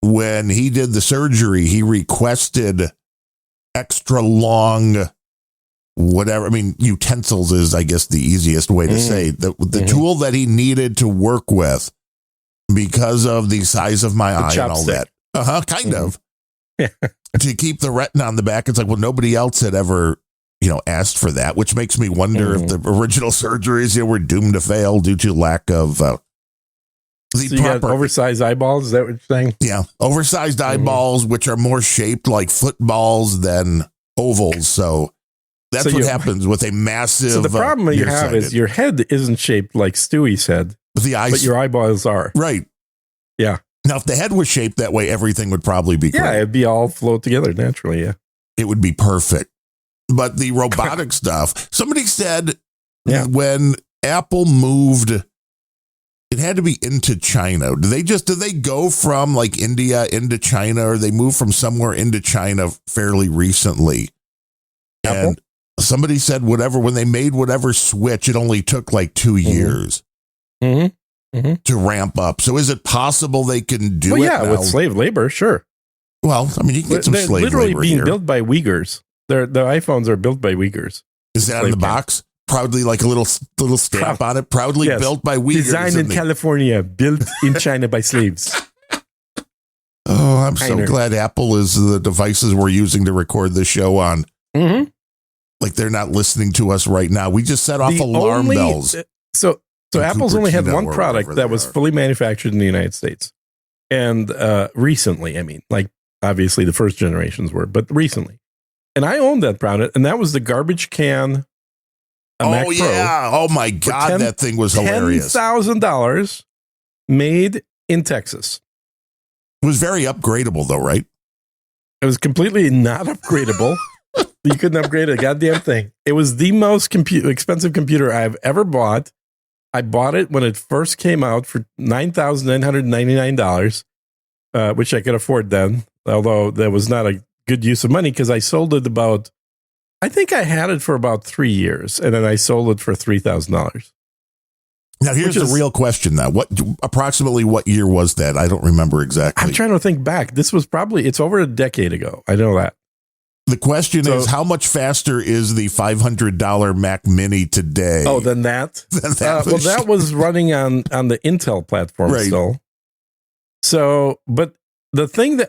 when he did the surgery, he requested extra long, whatever. I mean, utensils is, I guess, the easiest way to say the tool that he needed to work with because of the size of my eye and all that. Kind of. To keep the retina on the back. It's like, well, nobody else had ever, asked for that, which makes me wonder if the original surgeries were doomed to fail due to lack of the you got oversized eyeballs. Is that what you're saying? Yeah. Oversized eyeballs, which are more shaped like footballs than ovals. So that's what happens with a massive. So the problem you have is your head isn't shaped like Stewie's head, but your eyeballs are. Right. Yeah. Now, if the head was shaped that way, everything would probably be great. Yeah, it'd be all flow together naturally, yeah. It would be perfect. But the robotic stuff, somebody said when Apple moved, it had to be into China. Do they go from like India into China, or they move from somewhere into China fairly recently? Apple? And somebody said when they made whatever switch, it only took like 2 years. To ramp up. So is it possible they can do it now? With slave labor, sure. Well, I mean, you can get some slave labor. They're literally being built by Uyghurs. The iPhones are built by Uyghurs. Is that on the box? Proudly, like a little stamp on it. Proudly built by Uyghurs. Designed in California, built in China by slaves. Oh, I'm so glad Apple is the devices we're using to record the show on. Like, they're not listening to us right now. We just set off alarm bells. So Apple's only had one product that was fully manufactured in the United States. And recently, I mean, like, obviously the first generations were, but recently. And I owned that product, and that was the garbage can Mac Pro. Oh, my God, that thing was hilarious. $10,000 made in Texas. It was very upgradable, though, right? It was completely not upgradable. You couldn't upgrade a goddamn thing. It was the most expensive computer I've ever bought. I bought it when it first came out for $9,999, which I could afford then, although that was not a good use of money because I sold it I think I had it for about 3 years, and then I sold it for $3,000. Now, here's the real question now. Approximately what year was that? I don't remember exactly. I'm trying to think back. This was it's over a decade ago. I know that. The question is, how much faster is the $500 Mac Mini today? Oh, than that? That was running on the Intel platform still. So, but the thing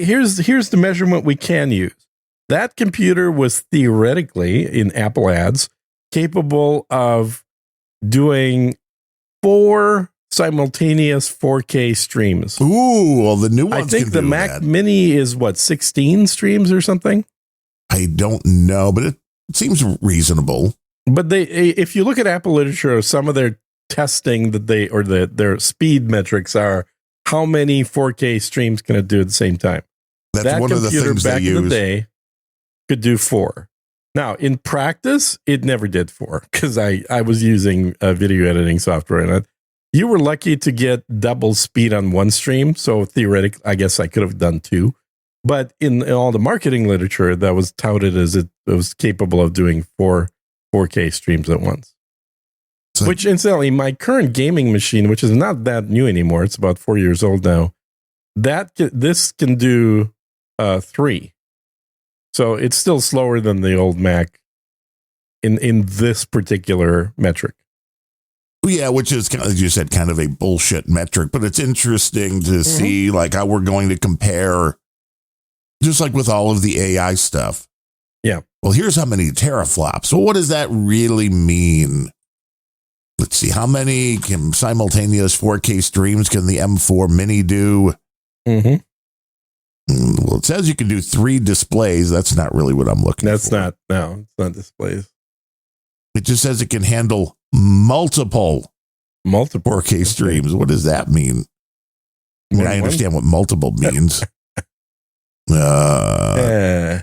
here's the measurement we can use. That computer was theoretically, in Apple ads, capable of doing 4 simultaneous 4K streams. Ooh, well, the new ones I think the Mac Mini is 16 streams or something? I don't know, but it seems reasonable. But if you look at Apple literature, some of their testing their speed metrics are how many 4K streams can it do at the same time. That's one of the things back they use. In the day could do 4. Now, in practice, it never did 4 because I was using video editing software in it. You were lucky to get double speed on one stream, so theoretically, I guess I could have done 2. But in all the marketing literature, that was touted as it was capable of doing 4K streams at once. So, which, incidentally, my current gaming machine, which is not that new anymore, it's about 4 years old now, this can do 3. So it's still slower than the old Mac in this particular metric. Yeah, which is, as you said, kind of a bullshit metric, but it's interesting to see like how we're going to compare, just like with all of the AI stuff. Yeah. Well, here's how many teraflops. Well, what does that really mean? Let's see. How many simultaneous 4K streams can the M4 Mini do? Mm-hmm. Well, it says you can do 3 displays. That's not really what I'm looking for. It's not displays. It just says it can handle multiple 4K streams. What does that mean? I mean, I understand what multiple means. So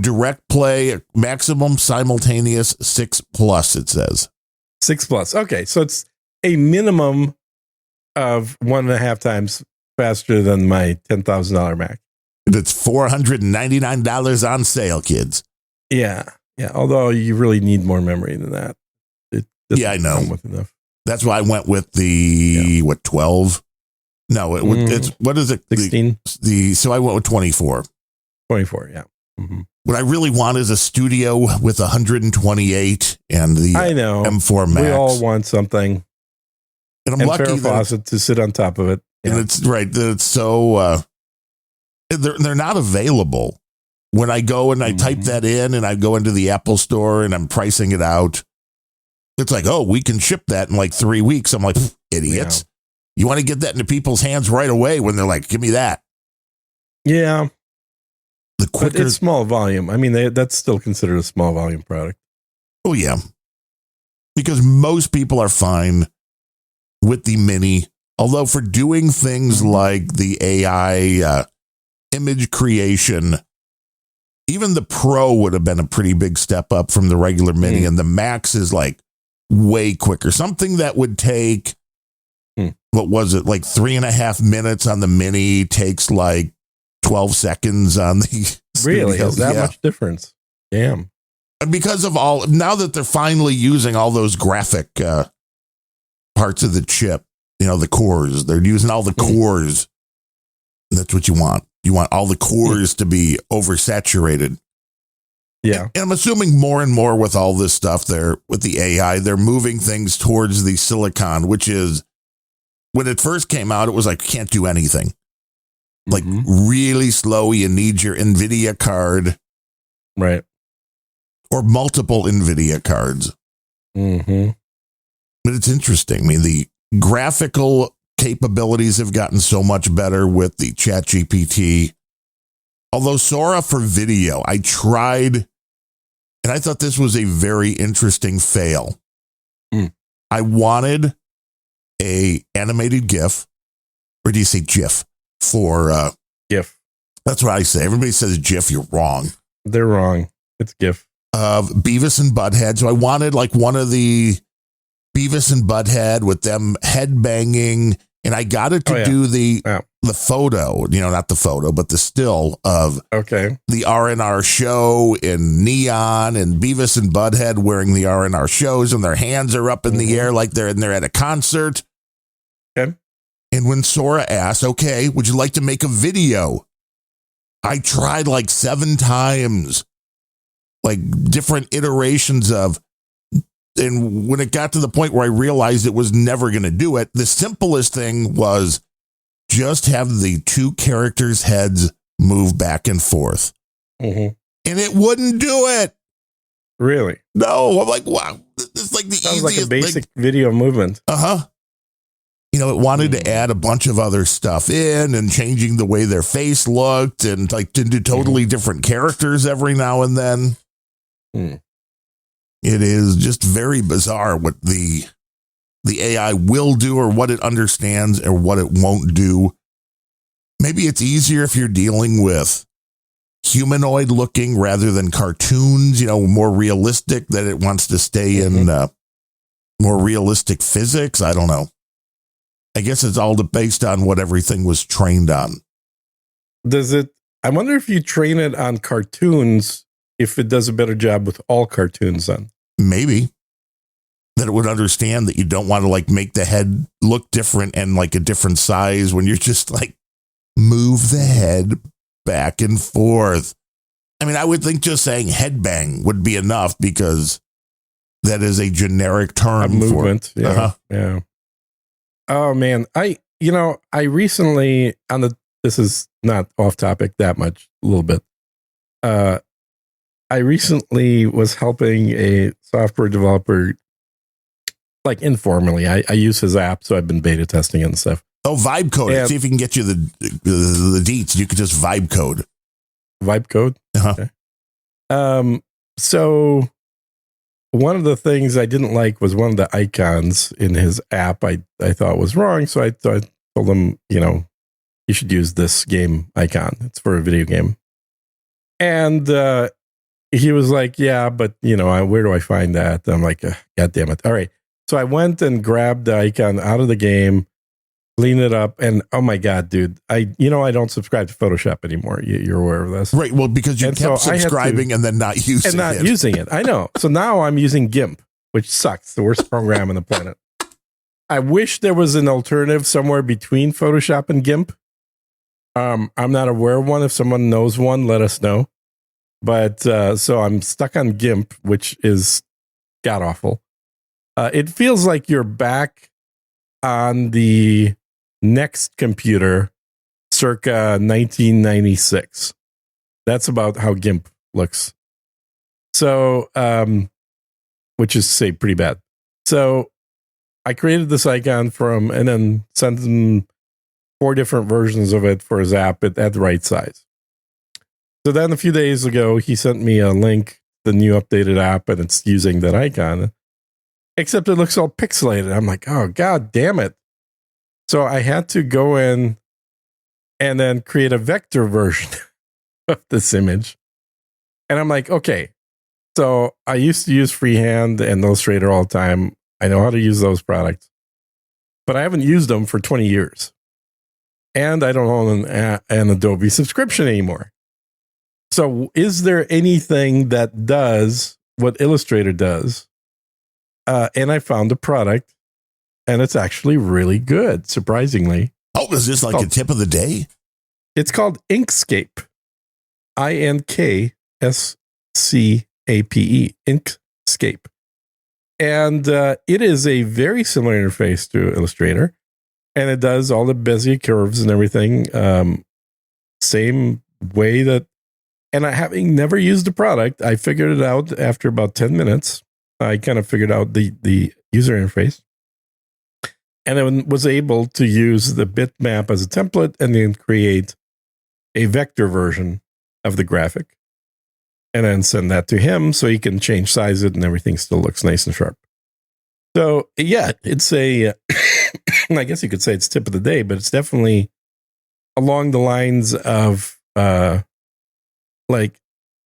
direct play, maximum simultaneous 6+, it says. 6+. Okay, so it's a minimum of 1.5 times faster than my $10,000 Mac. It's $499 on sale, kids. Yeah. Although you really need more memory than that. I know. With enough. That's why I went with the 12. No, it's what is it? 16. So I went with 24. 24. Yeah. Mm-hmm. What I really want is a studio with 128 and the M4 Max. We all want something. And I'm lucky Farrah Fawcett to sit on top of it. Yeah. And it's right. It's so they're not available. When I go and I type that in and I go into the Apple store and I'm pricing it out, it's like, oh, we can ship that in like 3 weeks. I'm like, idiots. Yeah. You want to get that into people's hands right away when they're like, give me that. Yeah. The quicker. But it's small volume. I mean, that's still considered a small volume product. Oh, yeah. Because most people are fine with the Mini. Although for doing things like the AI image creation, even the Pro would have been a pretty big step up from the regular Mini, and the Max is like way quicker. Something that would take, what was it, like 3.5 minutes on the Mini takes like 12 seconds on the Really? Is that much difference? Damn. And because of now that they're finally using all those graphic parts of the chip, the cores, they're using all the cores. That's what you want. You want all the cores to be oversaturated. Yeah. And I'm assuming more and more with all this stuff there, with the AI, they're moving things towards the silicon, which is, when it first came out, it was like, can't do anything. Like really slow. You need your NVIDIA card. Right. Or multiple NVIDIA cards. Mm-hmm. But it's interesting. I mean, the graphical capabilities have gotten so much better with the ChatGPT. Although Sora for video, I tried, and I thought this was a very interesting fail. I wanted a animated GIF, or do you say GIF? For GIF. That's what I say. Everybody says GIF, you're wrong. They're wrong. It's GIF. Of Beavis and Butthead. So I wanted like one of the Beavis and Butthead with them head banging, and I got it to do the photo, not the photo, but the still of the R&R show in neon and Beavis and Butthead wearing the R&R shows and their hands are up in the air like they're at a concert. Okay. And when Sora asked, okay, would you like to make a video? I tried like 7 times, like different iterations of, and when it got to the point where I realized it was never going to do it, the simplest thing was just have the 2 characters' heads move back and forth. And it wouldn't do it. Really? No. I'm like, wow. It's like the Sounds easiest. Like a basic video movement. It wanted to add a bunch of other stuff in and changing the way their face looked and like to do totally different characters every now and then. It is just very bizarre what the AI will do or what it understands or what it won't do. Maybe it's easier if you're dealing with humanoid looking rather than cartoons, more realistic, that it wants to stay in more realistic physics. I don't know. I guess it's all based on what everything was trained on. I wonder if you train it on cartoons, if it does a better job with all cartoons then. Maybe. That it would understand that you don't want to like make the head look different and like a different size when you're just like move the head back and forth. I mean, I would think just saying headbang would be enough because that is a generic term. A movement. For it. Yeah. Oh man. I recently this is not off topic that much, a little bit. I recently was helping a software developer, like informally. I use his app, so I've been beta testing it and stuff. Oh, vibe code. See if you can get you the deets. You could just vibe code. Vibe code? Okay. So one of the things I didn't like was one of the icons in his app I thought was wrong. So I told him, you should use this game icon. It's for a video game. And he was like, yeah, but where do I find that? And I'm like, God damn it. All right. So I went and grabbed the icon out of the game, cleaned it up, and oh my God, dude, I don't subscribe to Photoshop anymore. You're aware of this. Right. Well, because you kept subscribing and then not using it. And not using it. I know. So now I'm using GIMP, which sucks. The worst program on the planet. I wish there was an alternative somewhere between Photoshop and GIMP. I'm not aware of one. If someone knows one, let us know. But so I'm stuck on GIMP, which is god awful. It feels like you're back on the next computer circa 1996. That's about how GIMP looks. So, which is, say, pretty bad. So I created this icon and then sent him 4 different versions of it for his app at the right size. So then a few days ago, he sent me a link, the new updated app, and it's using that icon. Except it looks all pixelated. I'm like, oh, God damn it. So I had to go in and then create a vector version of this image. And I'm like, okay. So I used to use Freehand and Illustrator all the time. I know how to use those products. But I haven't used them for 20 years. And I don't own an Adobe subscription anymore. So is there anything that does what Illustrator does? And I found a product, and it's actually really good, surprisingly. Oh, is this like a tip of the day? It's called Inkscape. Inkscape. Inkscape. And it is a very similar interface to Illustrator. And it does all the Bezier curves and everything. Same way that... And having never used the product, I figured it out after about 10 minutes. I kind of figured out the user interface. And then was able to use the bitmap as a template and then create a vector version of the graphic. And then send that to him so he can change size it and everything still looks nice and sharp. So, yeah, it's a... I guess you could say it's tip of the day, but it's definitely along the lines of like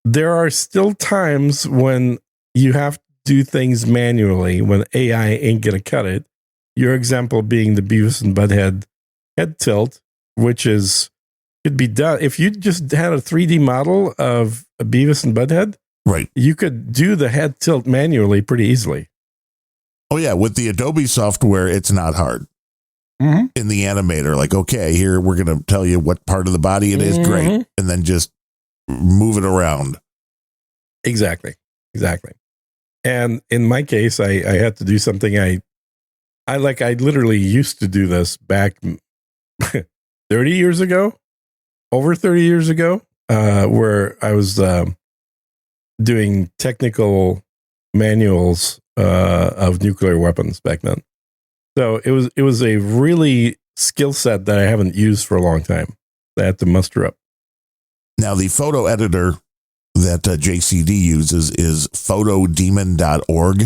there are still times when you have to do things manually when AI ain't gonna cut it. Your example being the Beavis and Butthead head tilt, which could be done if you just had a 3D model of a Beavis and Butthead. Right. You could do the head tilt manually pretty easily. Oh, yeah. With the Adobe software, it's not hard. Mm-hmm. In the animator, like, okay, here, we're going to tell you what part of the body it is. Great. And then just move it around. Exactly. And in my case, I had to do something I literally used to do this back 30 years ago, over 30 years ago, where I was doing technical manuals of nuclear weapons back then. So it was a really skill set that I haven't used for a long time. I had to muster up. Now, the photo editor that JCD uses is photodemon.org.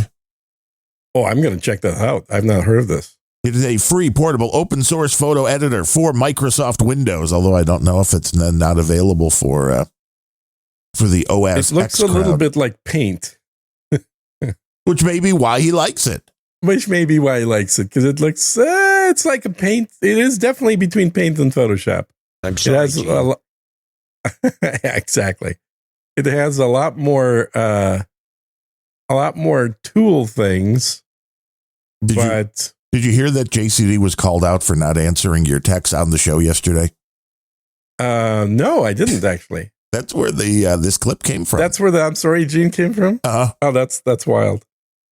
Oh, I'm going to check that out. I've not heard of this. It is a free, portable, open source photo editor for Microsoft Windows, although I don't know if it's not available for the OS X. It looks a little bit like Paint. Which may be why he likes it. Because it looks, it's like a Paint. It is definitely between Paint and Photoshop. I'm sorry, it has exactly. It has a lot more tool things. Did you hear that JCD was called out for not answering your text on the show yesterday? No, I didn't actually. That's where this clip came from. That's where the I'm sorry, Gene came from? Uh-huh. Oh, that's wild.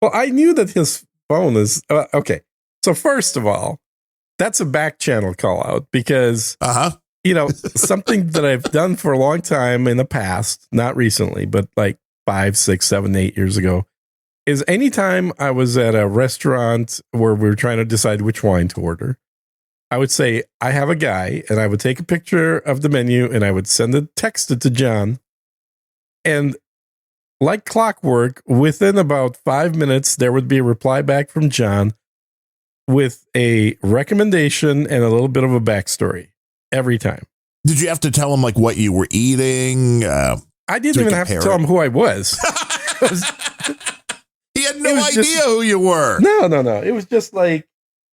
Well, I knew that his phone is okay. So first of all, that's a back channel call out because something that I've done for a long time in the past, not recently, but like 5, 6, 7, 8 years ago, is anytime I was at a restaurant where we were trying to decide which wine to order, I would say, I have a guy, and I would take a picture of the menu and I would text it to John. And like clockwork, within about 5 minutes, there would be a reply back from John with a recommendation and a little bit of a backstory every time. Did you have to tell him like what you were eating? I didn't even have to tell him who I was. He had no idea who you were. No. It was just like,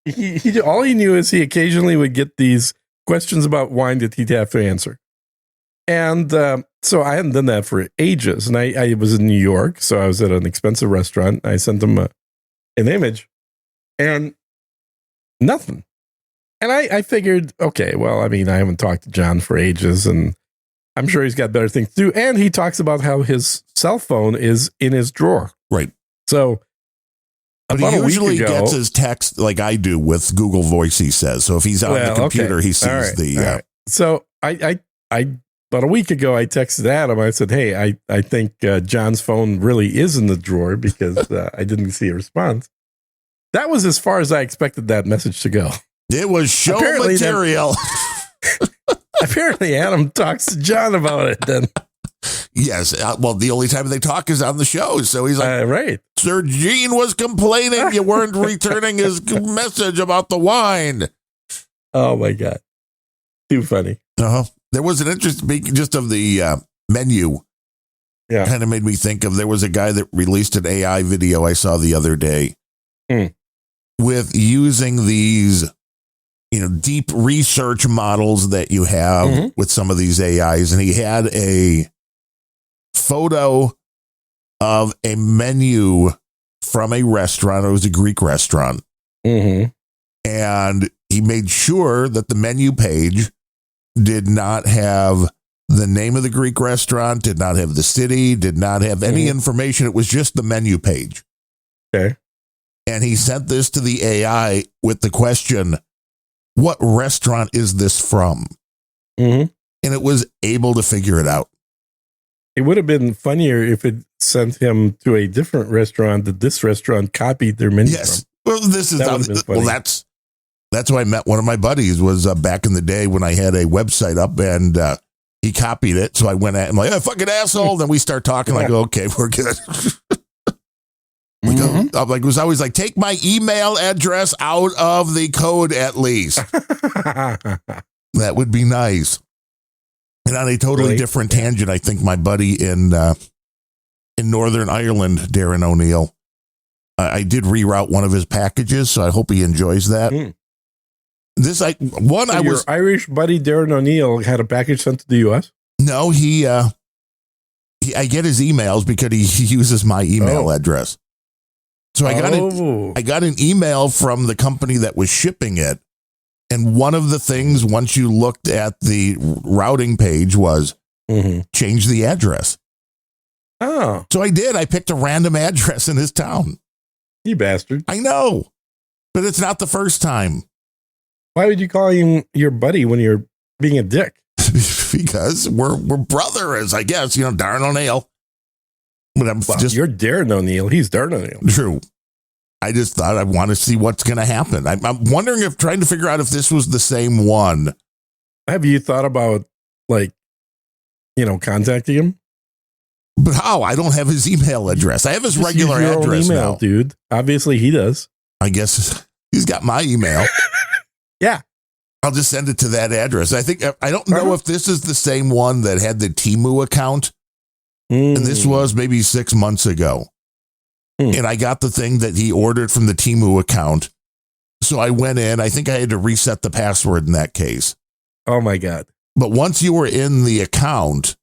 he all he knew is he occasionally would get these questions about wine that he'd have to answer. And so I hadn't done that for ages. And I was in New York, so I was at an expensive restaurant. I sent him an image and nothing. And I figured, okay, well, I mean, I haven't talked to John for ages, and I'm sure he's got better things to do. And he talks about how his cell phone is in his drawer. Right. So, but he usually gets his text like I do with Google Voice, he says. So if he's on the computer, he sees Right. So I about a week ago, I texted Adam. I said, hey, I think John's phone really is in the drawer because I didn't see a response. That was as far as I expected that message to go. It was show material. Apparently, Adam talks to John about it then. Yes. Well, the only time they talk is on the show. So he's like, right. Sir Gene was complaining you weren't returning his message about the wine. Oh, my God. Too funny. Uh-huh. There was an interest, just of the menu. Yeah. Kind of made me think of, there was a guy that released an AI video I saw the other day with using these, deep research models that you have with some of these AIs. And he had a photo of a menu from a restaurant. It was a Greek restaurant. And he made sure that the menu page did not have the name of the Greek restaurant, did not have the city, did not have any information. It was just the menu page. Okay. And he sent this to the AI with the question, what restaurant is this from? And it was able to figure it out. It would have been funnier if it sent him to a different restaurant that this restaurant copied their menu from. Well, this is that's why I met one of my buddies was back in the day when I had a website up and he copied it. So I went at him like, fucking asshole. Then we start talking like, okay, we're good. I'm like, it was always like, take my email address out of the code at least. That would be nice. And on a totally different tangent, I think my buddy in Northern Ireland, Darren O'Neill, I did reroute one of his packages, so I hope he enjoys that. Your Irish buddy Darren O'Neill had a package sent to the U.S.? No, I get his emails because he uses my email address. So I got an email from the company that was shipping it. And one of the things, once you looked at the routing page, was change the address. Oh. So I did. I picked a random address in his town. You bastard. I know. But it's not the first time. Why would you call him your buddy when you're being a dick? Because we're brothers, I guess. Darren O'Neill. But you're Darren O'Neill. He's Darren O'Neill. True. I just thought I want to see what's going to happen. I'm wondering trying to figure out if this was the same one. Have you thought about contacting him? But how? I don't have his email address. I have his regular address email, now. Dude. Obviously he does. I guess he's got my email. Yeah. I'll just send it to that address. I don't know if this is the same one that had the Temu account. And this was maybe 6 months ago. And I got the thing that he ordered from the Temu account. So I went in. I think I had to reset the password in that case. Oh, my God. But once you were in the account,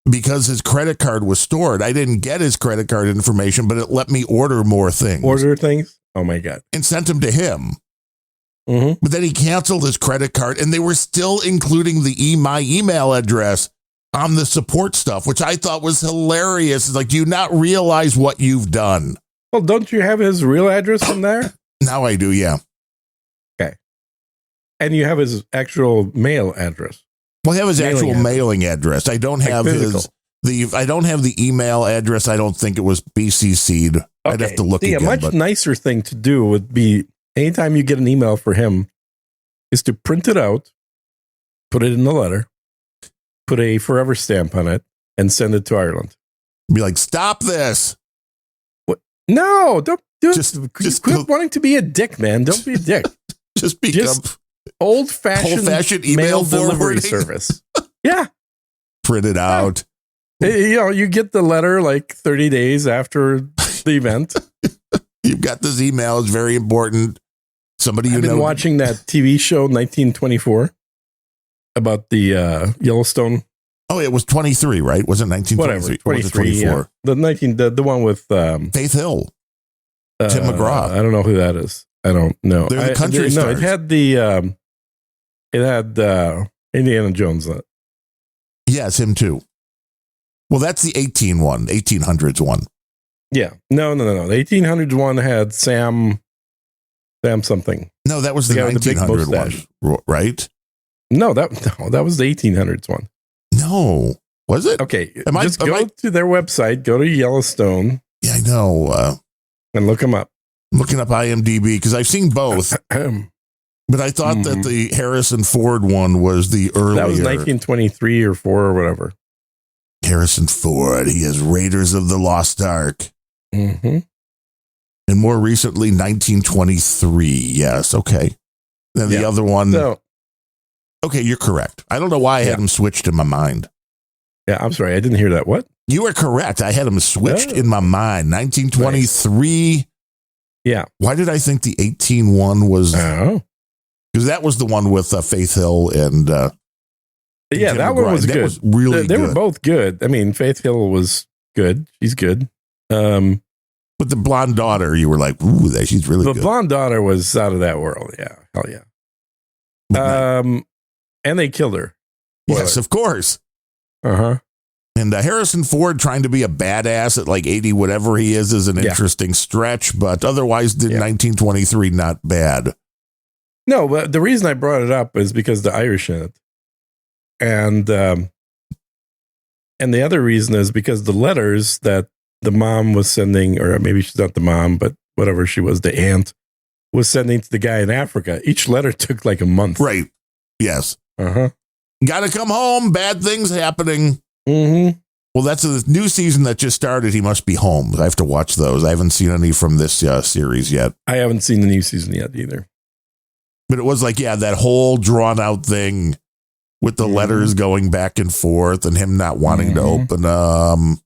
because his credit card was stored, I didn't get his credit card information, but it let me order more things. Order things? Oh, my God. And sent them to him. But then he canceled his credit card, and they were still including my email address on the support stuff, which I thought was hilarious. It's like, do you not realize what you've done? Well, don't you have his real address in there? Now I do, yeah. Okay. And you have his actual mail address. Well, I have his actual mailing address. I don't have I don't have the email address. I don't think it was BCC'd. Okay. I'd have to look again. A much nicer thing to do would be, anytime you get an email for him, is to print it out, put it in the letter, put a forever stamp on it, and send it to Ireland. Be like, stop this. What? No, don't do it. Just quit wanting to be a dick, man. Don't be a dick. Just become old-fashioned email delivery service. Yeah. Print it out. You get the letter like 30 days after the event. You've got this email. It's very important. Somebody I've been watching that TV show 1924 about the Yellowstone. Oh, it was 23, right? Was it 1923? Whatever, 23, 24. Yeah. The one with Faith Hill, Tim McGraw. I don't know who that is. I don't know. They're the country stars. No, it had Indiana Jones in it. Yes, him too. Well, that's the 1800s one. Yeah. No. The 1800s one had Sam something. No, that was the 1900 one, right? No, that was the 1800s one. No. Was it? Okay. Go to their website, go to Yellowstone. Yeah, I know. And look them up. I'm looking up IMDb because I've seen both. But I thought that the Harrison Ford one was the earlier. That was 1923 or 4 or whatever. Harrison Ford. He has Raiders of the Lost Ark. Mm-hmm. And more recently, 1923. Yes. Okay. Then the other one. Okay, you're correct. I don't know why I had them switched in my mind. Yeah, I'm sorry. I didn't hear that. What? You were correct. I had them switched in my mind. 1923. Right. Yeah. Why did I think the 18 one was? Because that was the one with Faith Hill and yeah, that one was good. That was really good. They were both good. I mean, Faith Hill was good. She's good. But the blonde daughter, you were like, ooh, she's really good. The blonde daughter was out of that world. Yeah. Hell yeah. And they killed her. Yes, of course. Uh-huh. And Harrison Ford trying to be a badass at like 80, whatever he is an interesting stretch, but otherwise did 1923 not bad. No, but the reason I brought it up is because the Irish in it. And the other reason is because the letters that the mom was sending, or maybe she's not the mom, but whatever she was, the aunt, was sending to the guy in Africa. Each letter took like a month. Right. Yes. Uh-huh. Got to come home. Bad things happening. Mm-hmm. Well, that's a new season that just started. He must be home. I have to watch those. I haven't seen any from this series yet. I haven't seen the new season yet either. But it was like, that whole drawn out thing. with the letters going back and forth and him not wanting to open them.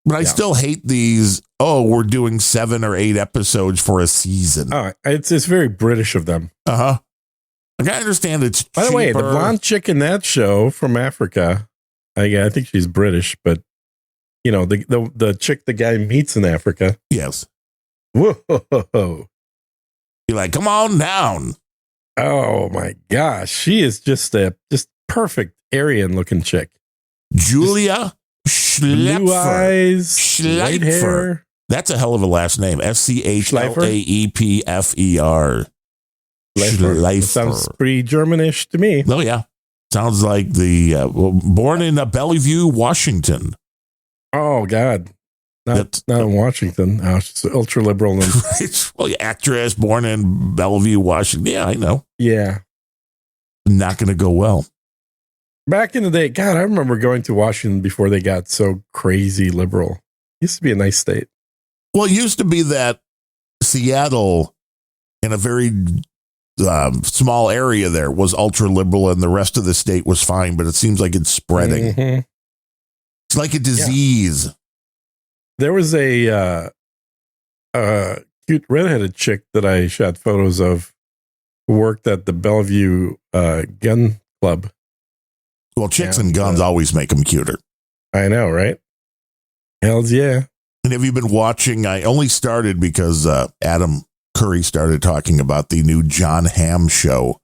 But I still hate these, we're doing 7 or 8 episodes for a season. Oh, it's very British of them. Uh-huh. Like, I understand it's By the way, the blonde chick in that show from Africa, I think she's British, but, the chick the guy meets in Africa. Yes. Whoa. You're like, come on down. Oh, my gosh. She is just perfect Aryan-looking chick. Julia Schlepfer. Blue eyes, white hair. That's a hell of a last name. Schleifer. Schleifer. Sounds pretty Germanish to me. Oh, yeah. Sounds like born in Bellevue, Washington. Oh, God. Not in Washington. Oh, she's ultra liberal. Well, actress born in Bellevue, Washington. Yeah, I know. Yeah. Not going to go well. Back in the day, God, I remember going to Washington before they got so crazy liberal. Used to be a nice state. Well, it used to be that Seattle, in a very small area there, was ultra liberal and the rest of the state was fine, but it seems like it's spreading. Mm-hmm. It's like a disease. Yeah. There was a cute redheaded chick that I shot photos of who worked at the Bellevue gun club. Well, chicks and guns always make them cuter. I know, right? Hells yeah. And have you been watching? I only started because Adam Curry started talking about the new John Hamm show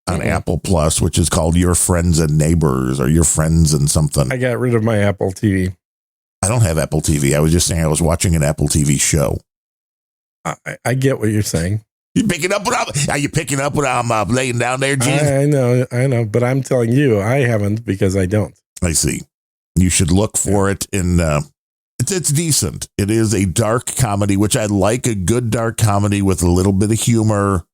on Apple Plus, which is called Your Friends and Neighbors or Your Friends and something. I got rid of my Apple TV. I don't have Apple TV. I was just saying I was watching an Apple TV show. I get what you're saying. You picking up are you picking up what I'm laying down there, Gene? I know, but I'm telling you, I haven't because I don't. I see. You should look for it in. It's decent. It is a dark comedy, which I like. A good dark comedy with a little bit of humor.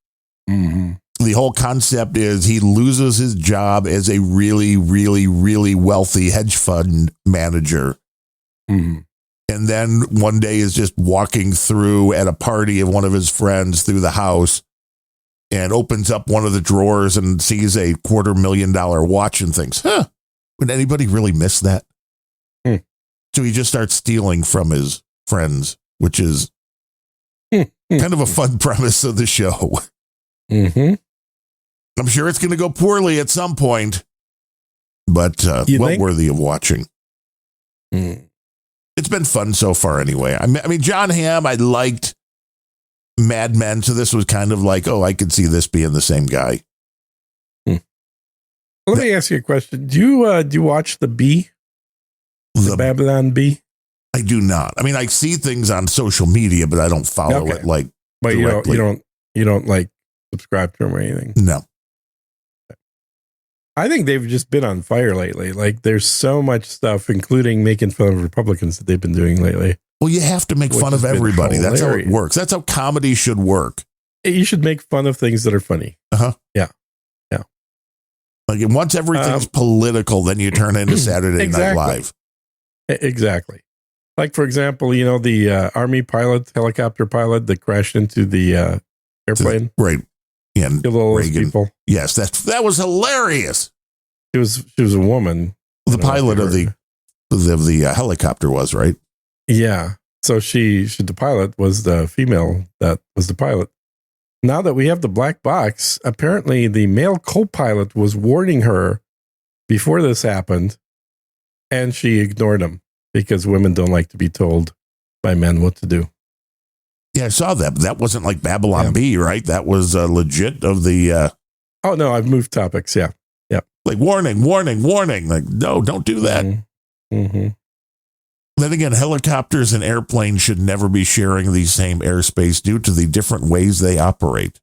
Mm-hmm. The whole concept is he loses his job as a really, really, really wealthy hedge fund manager. Mm-hmm. And then one day is just walking through at a party of one of his friends through the house and opens up one of the drawers and sees a $250,000 watch and thinks, would anybody really miss that? So he just starts stealing from his friends, which is kind of a fun premise of the show. Mm-hmm. I'm sure it's going to go poorly at some point, but well worthy of watching. It's been fun so far anyway. I mean, John Hamm, I liked Mad Men, so this was kind of like, I could see this being the same guy. Let me ask you a question. Do you watch The Bee? The Babylon Bee? I do not. I mean, I see things on social media, but I don't follow it like directly. You don't like subscribe to them or anything? No. I think they've just been on fire lately. Like, there's so much stuff, including making fun of Republicans that they've been doing lately. Well, you have to make fun of everybody. That's how it works. That's how comedy should work. You should make fun of things that are funny. Uh-huh. Yeah. Like, once everything's political, then you turn into Saturday Night Live. Exactly. Like, for example, the Army pilot, helicopter pilot that crashed into the airplane. Right. And killed all those people. Yes, that was hilarious. She was a woman. The pilot of the helicopter was, right? Yeah. So the pilot was the female that was the pilot. Now that we have the black box, apparently the male co-pilot was warning her before this happened, and she ignored him because women don't like to be told by men what to do. Yeah, I saw that. But that wasn't like Babylon Bee, right? That was legit of the... Oh, no, I've moved topics, yeah. Like, warning. Like, no, don't do that. Mm-hmm. Then again, helicopters and airplanes should never be sharing the same airspace due to the different ways they operate.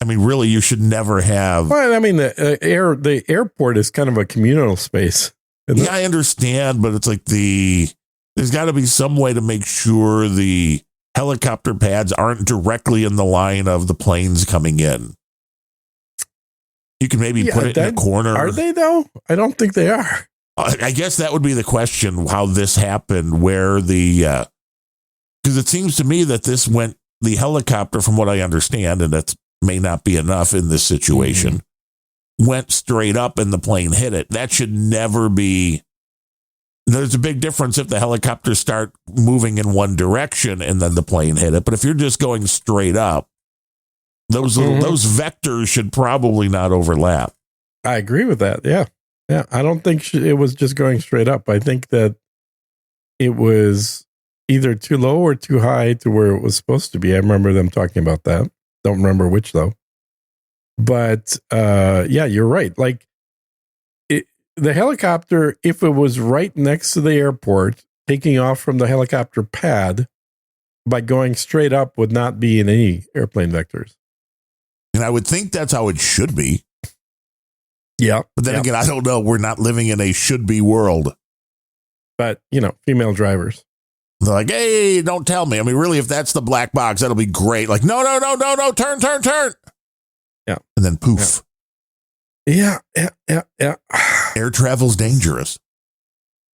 I mean, really, you should never have... Well, I mean, the airport is kind of a communal space. Yeah, I understand, but it's like there's got to be some way to make sure the helicopter pads aren't directly in the line of the planes coming in. You can maybe put it in a corner. Are they, though? I don't think they are. I guess that would be the question, how this happened, where because it seems to me that the helicopter, from what I understand, and that may not be enough in this situation, went straight up and the plane hit it. That should never be. There's a big difference if the helicopters start moving in one direction and then the plane hit it. But if you're just going straight up, those vectors should probably not overlap. I agree with that. Yeah. Yeah. I don't think it was just going straight up. I think that it was either too low or too high to where it was supposed to be. I remember them talking about that. Don't remember which though. But yeah, you're right. Like the helicopter, if it was right next to the airport, taking off from the helicopter pad by going straight up would not be in any airplane vectors. And I would think that's how it should be. Yeah. But then again, I don't know. We're not living in a should be world. But, female drivers. They're like, hey, don't tell me. I mean, really, if that's the black box, that'll be great. Like, no, turn. Yeah. And then poof. Yeah. Air travel's dangerous.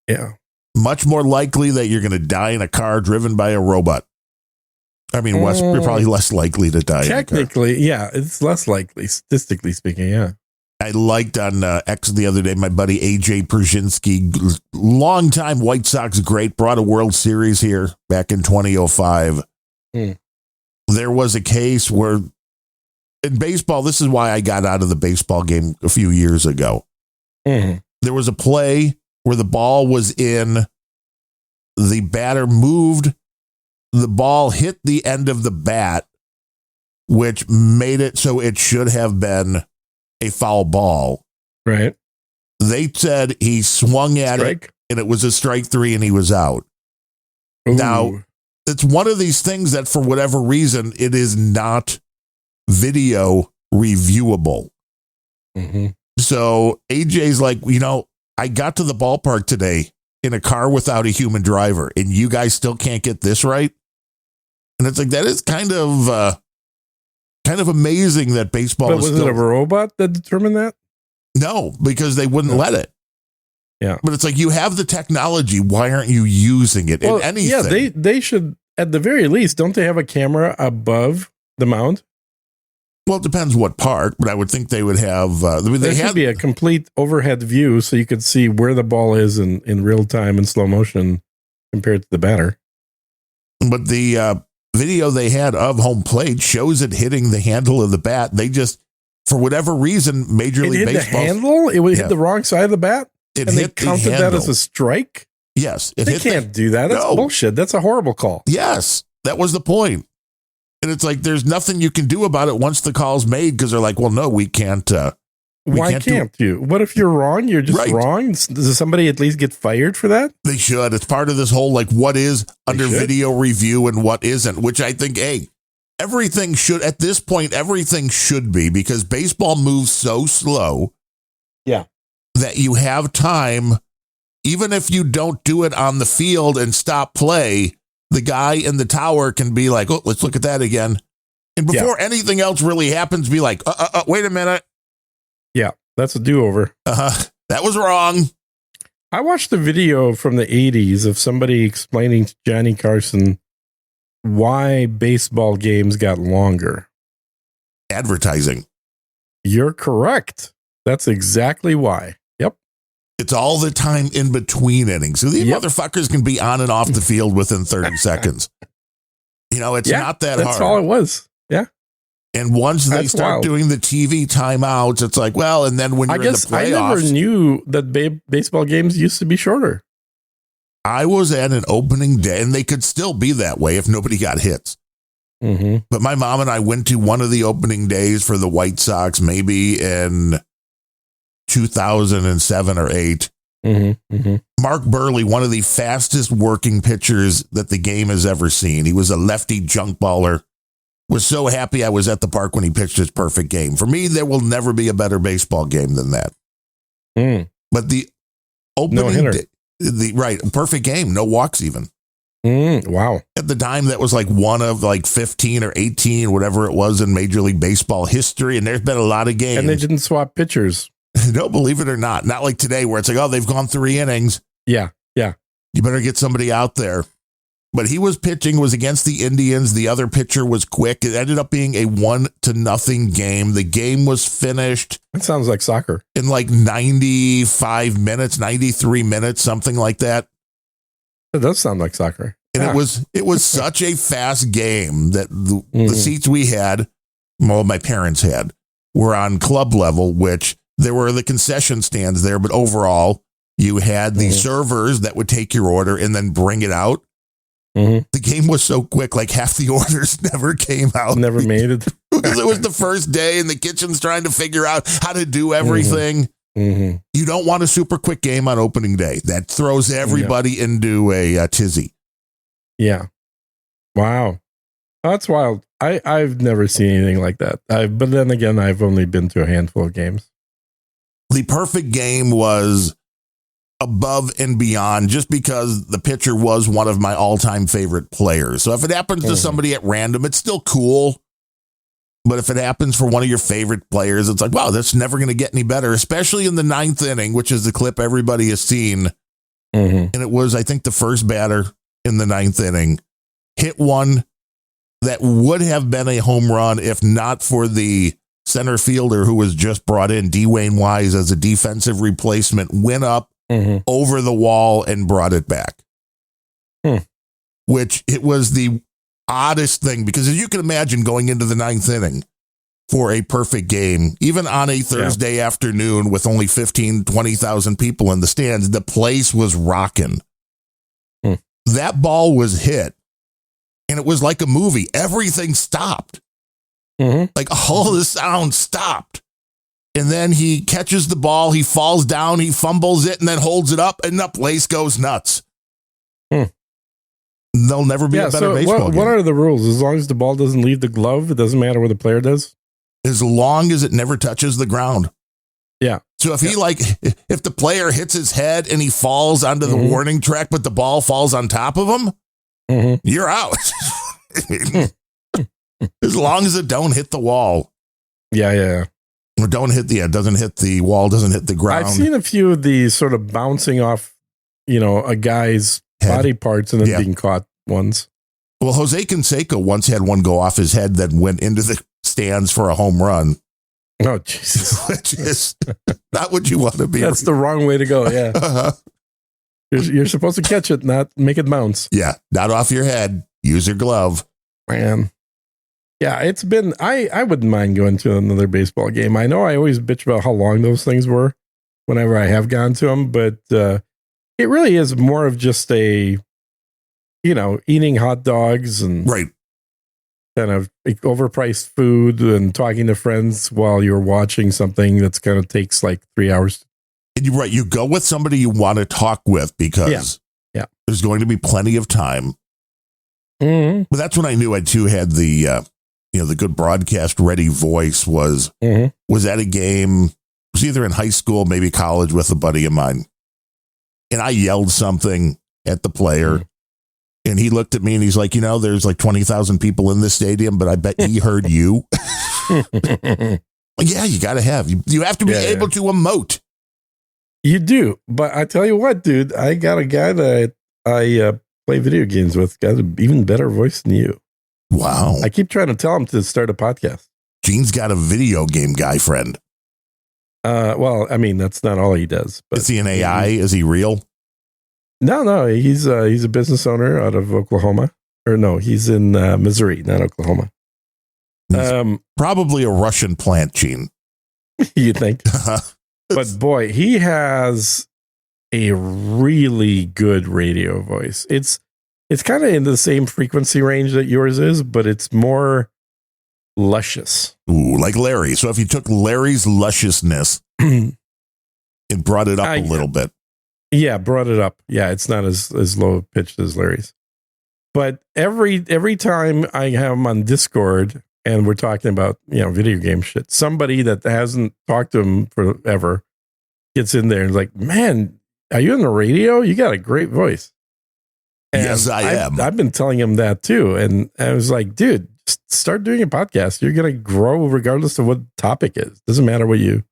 Yeah. Much more likely that you're going to die in a car driven by a robot. I mean, Wes, you're probably less likely to die. Technically, yeah, it's less likely, statistically speaking, yeah. I liked on X the other day, my buddy AJ Przynski, longtime White Sox great, brought a World Series here back in 2005. There was a case where in baseball, this is why I got out of the baseball game a few years ago. There was a play where the ball was in, the batter moved, the ball hit the end of the bat, which made it so it should have been a foul ball. Right. They said he swung at it and it was a strike 3 and he was out. Ooh. Now, it's one of these things that for whatever reason, it is not video reviewable. So AJ's like, I got to the ballpark today in a car without a human driver and you guys still can't get this right. And it's like, that is kind of amazing that baseball but was it a robot that determined that? No, because they wouldn't let it. Yeah. But it's like, you have the technology. Why aren't you using it in anything? Yeah, they should, at the very least, don't they have a camera above the mound? Well, it depends what park, but I would think they would have. There should be a complete overhead view so you could see where the ball is in real time in slow motion compared to the batter. But the video they had of home plate shows it hitting the handle of the bat. They just, for whatever reason, Major League Baseball. The handle? It would hit the wrong side of the bat? And they counted that as a strike? Yes. They can't do that. That's bullshit. That's a horrible call. Yes. That was the point. And it's like, there's nothing you can do about it once the call's made because they're like, well, no, we can't. Why can't you? What if you're wrong? You're just wrong. Does somebody at least get fired for that? They should. It's part of this whole, like, what is under video review and what isn't, which I think, everything should, at this point, everything should be, because baseball moves so slow. Yeah. That you have time, even if you don't do it on the field and stop play, the guy in the tower can be like, oh, let's look at that again. And before anything else really happens, be like, wait a minute. Yeah, that's a do-over. That was wrong. I watched a video from the 80s of somebody explaining to Johnny Carson why baseball games got longer. Advertising. You're correct. That's exactly why. Yep. It's all the time in between innings. So these motherfuckers can be on and off the field within 30 seconds. It's not that hard. That's all it was. Yeah. And once they start doing the TV timeouts, it's like, well, and then when you're in the playoffs. I never knew that baseball games used to be shorter. I was at an opening day, and they could still be that way if nobody got hits. But my mom and I went to one of the opening days for the White Sox, maybe in 2007 or 8. Mark Burley, one of the fastest working pitchers that the game has ever seen. He was a lefty junk baller. Was so happy I was at the park when he pitched his perfect game. For me, there will never be a better baseball game than that. But the opening day, perfect game, no walks even. Wow. At the time, that was like one of like 15 or 18, whatever it was in Major League Baseball history. And there's been a lot of games. And they didn't swap pitchers. No, believe it or not. Not like today where it's like, oh, they've gone 3 innings. Yeah. You better get somebody out there. But he was pitching, was against the Indians. The other pitcher was quick. It ended up being a 1-0 game. The game was finished. That sounds like soccer. In like 95 minutes, 93 minutes, something like that. It does sound like soccer. And it was such a fast game that the seats we had, well, my parents had, were on club level, which there were the concession stands there. But overall, you had the servers that would take your order and then bring it out. The game was so quick, like half the orders never came out. Never made it. Because it was the first day and the kitchen's trying to figure out how to do everything. You don't want a super quick game on opening day. That throws everybody into a tizzy. Yeah. Wow. That's wild. I've never seen anything like that. But then again, I've only been to a handful of games. The perfect game was above and beyond just because the pitcher was one of my all-time favorite players. So if it happens to somebody at random, it's still cool. But if it happens for one of your favorite players, it's like, wow, that's never going to get any better, especially in the 9th inning, which is the clip everybody has seen. And it was, I think, the first batter in the 9th inning hit one that would have been a home run if not for the center fielder who was just brought in, Dwayne Wise, as a defensive replacement, went up over the wall and brought it back. Which it was the oddest thing, because as you can imagine, going into the 9th inning for a perfect game, even on a Thursday afternoon with only 20,000 people in the stands, the place was rocking. That ball was hit and it was like a movie. Everything stopped. Like all the sound stopped. And then he catches the ball, he falls down, he fumbles it, and then holds it up, and the place goes nuts. There'll never be a better baseball game. What are the rules? As long as the ball doesn't leave the glove, it doesn't matter what the player does? As long as it never touches the ground. Yeah. So if if the player hits his head and he falls onto the warning track, but the ball falls on top of him, you're out. As long as it don't hit the wall. Yeah. Or doesn't hit the wall, doesn't hit the ground. I've seen a few of these sort of bouncing off, a guy's body parts and then being caught ones. Well, Jose Canseco once had one go off his head that went into the stands for a home run. Oh, Jesus. Which is not what you want to be. That's the wrong way to go, yeah. You're supposed to catch it, not make it bounce. Yeah, not off your head. Use your glove. Man. Yeah, it's been, I wouldn't mind going to another baseball game. I know I always bitch about how long those things were whenever I have gone to them, but it really is more of just a, eating hot dogs and kind of overpriced food and talking to friends while you're watching something that's kind of takes like 3 hours. And you're right. You go with somebody you want to talk with because there's going to be plenty of time. But that's when I knew I too had the good broadcast ready voice was at a game. It was either in high school, maybe college with a buddy of mine. And I yelled something at the player and he looked at me and he's like, there's like 20,000 people in this stadium, but I bet he heard you. Yeah, you got to have, you have to be able to emote. You do. But I tell you what, dude, I got a guy that I play video games with, got an even better voice than you. Wow. I keep trying to tell him to start a podcast. Gene's got a video game guy friend. Well, I mean, that's not all he does. But is he an AI? Is he real? No, he's a business owner out of Oklahoma. Or no, he's in Missouri, not Oklahoma. Probably a Russian plant, Gene. You think? But boy, he has a really good radio voice. It's kind of in the same frequency range that yours is, but it's more luscious. Ooh, like Larry. So if you took Larry's lusciousness and brought it up a little bit. Yeah, brought it up. Yeah, it's not as low pitched as Larry's. But every time I have him on Discord and we're talking about, video game shit, somebody that hasn't talked to him forever gets in there and is like, man, are you on the radio? You got a great voice. And yes, I am. I've been telling him that too. And I was like, dude, just start doing a podcast. You're going to grow regardless of what the topic is. Doesn't matter what you.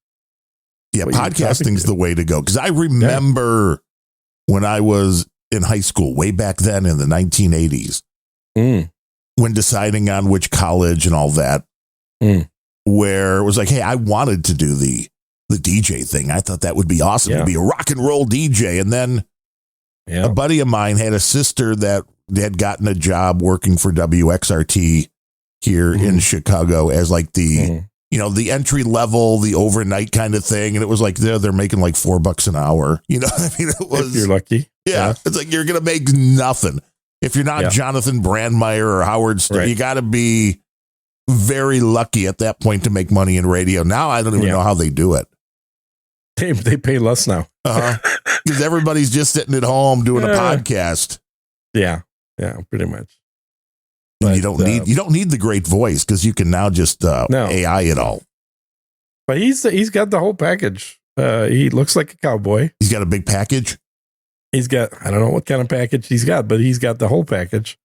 Yeah, podcasting's the way to go. Because I remember when I was in high school, way back then in the 1980s, when deciding on which college and all that, where it was like, hey, I wanted to do the DJ thing. I thought that would be awesome to be a rock and roll DJ. And then a buddy of mine had a sister that had gotten a job working for WXRT here in Chicago as like the, the entry level, the overnight kind of thing. And it was like, they're making like $4 an hour. You know, I mean, it was, if you're lucky. Yeah. It's like, you're going to make nothing. If you're not Jonathan Brandmeier or Howard Stern, you got to be very lucky at that point to make money in radio. Now, I don't even know how they do it. They pay less now. Because everybody's just sitting at home doing a podcast. Yeah, pretty much. But, you don't need the great voice because you can now just AI it all. But he's got the whole package. He looks like a cowboy. He's got a big package. He's got, I don't know what kind of package he's got, but he's got the whole package.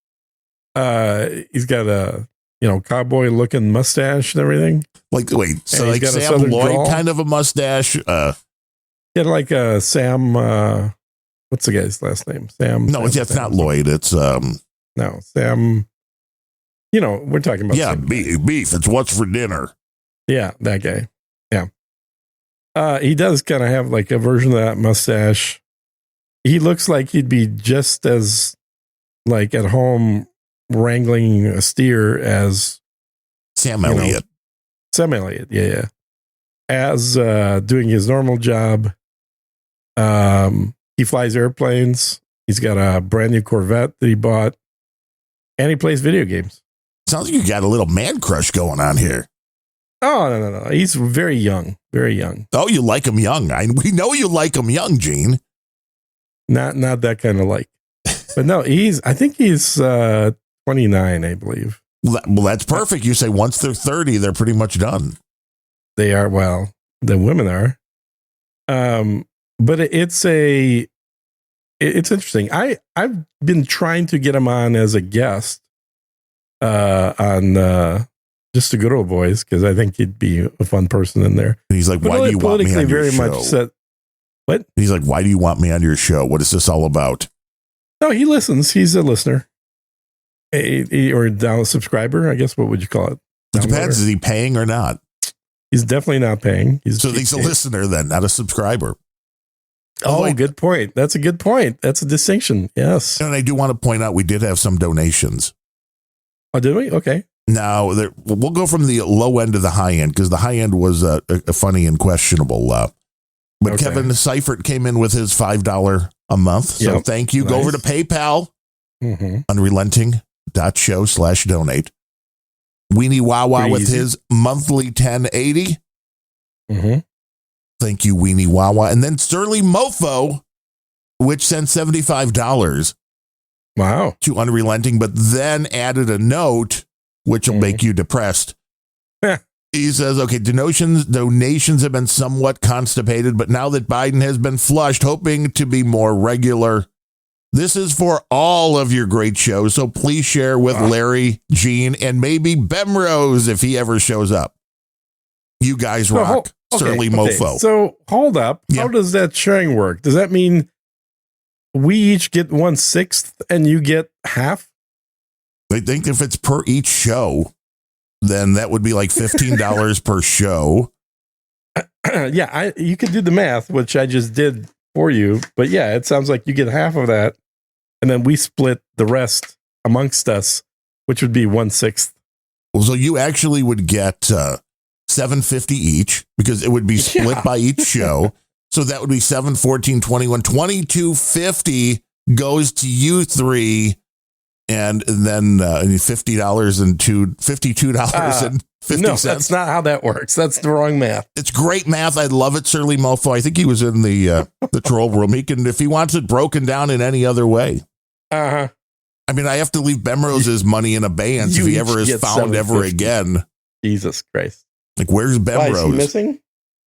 He's got a cowboy looking mustache and everything. Like like Sam Lloyd drawl. Kind of a mustache. Like a Sam. What's the guy's last name? Sam. No, it's not Lloyd. It's no Sam. We're talking about beef. It's what's for dinner. Yeah, that guy. Yeah. He does kind of have like a version of that mustache. He looks like he'd be just as like at home wrangling a steer as Sam Elliott. Sam Elliott, yeah. As doing his normal job. He flies airplanes. He's got a brand new Corvette that he bought. And he plays video games. Sounds like you got a little man crush going on here. Oh, no. He's very young. Very young. Oh, you like him young. We know you like him young, Gene. Not that kind of like. But no, I think he's 29, I believe. Well, that's perfect. You say once they're 30, they're pretty much done. They are. Well, the women are. But it's interesting. I've been trying to get him on as a guest on Just the Good Old Boys because I think he'd be a fun person in there. And he's like, "Why do you want me on your show?" What? He's like, "Why do you want me on your show? What is this all about?" No, he listens. He's a listener, or a subscriber. I guess what would you call it? It depends. Is he paying or not? He's definitely not paying. He's a listener then, not a subscriber. Oh, good point. That's a good point. That's a distinction. Yes. And I do want to point out we did have some donations. Oh, did we? Okay. Now, we'll go from the low end to the high end because the high end was a funny and questionable. But okay. Kevin Seifert came in with his $5 a month. So thank you. Nice. Go over to PayPal, unrelenting.show/donate. Weenie Wawa with his monthly $10.80. Thank you, Weenie Wawa. And then Surly Mofo, which sent $75. Wow. To Unrelenting, but then added a note, which will make you depressed. He says, okay, donations have been somewhat constipated, but now that Biden has been flushed, hoping to be more regular. This is for all of your great shows, so please share with Larry, Gene, and maybe Bemrose if he ever shows up. You guys rock. Surly Mofo. So hold up. How does that sharing work? Does that mean we each get 1/6 and you get half? I think if it's per each show, then that would be like $15 per show. You could do the math, which I just did for you. But yeah, it sounds like you get half of that. And then we split the rest amongst us, which would be 1/6. Well, so you actually would get $7.50 each because it would be split by each show. So that would be 7, 14, 21, $22.50 goes to you three. And then $52.50. No, that's not how that works. That's the wrong math. It's great math. I love it, Surly Mofo. I think he was in the troll room. He can, if he wants it broken down in any other way. I mean, I have to leave Bemrose's money in abeyance if he ever is found ever again. Jesus Christ! Like, where's Bemrose? Is he missing?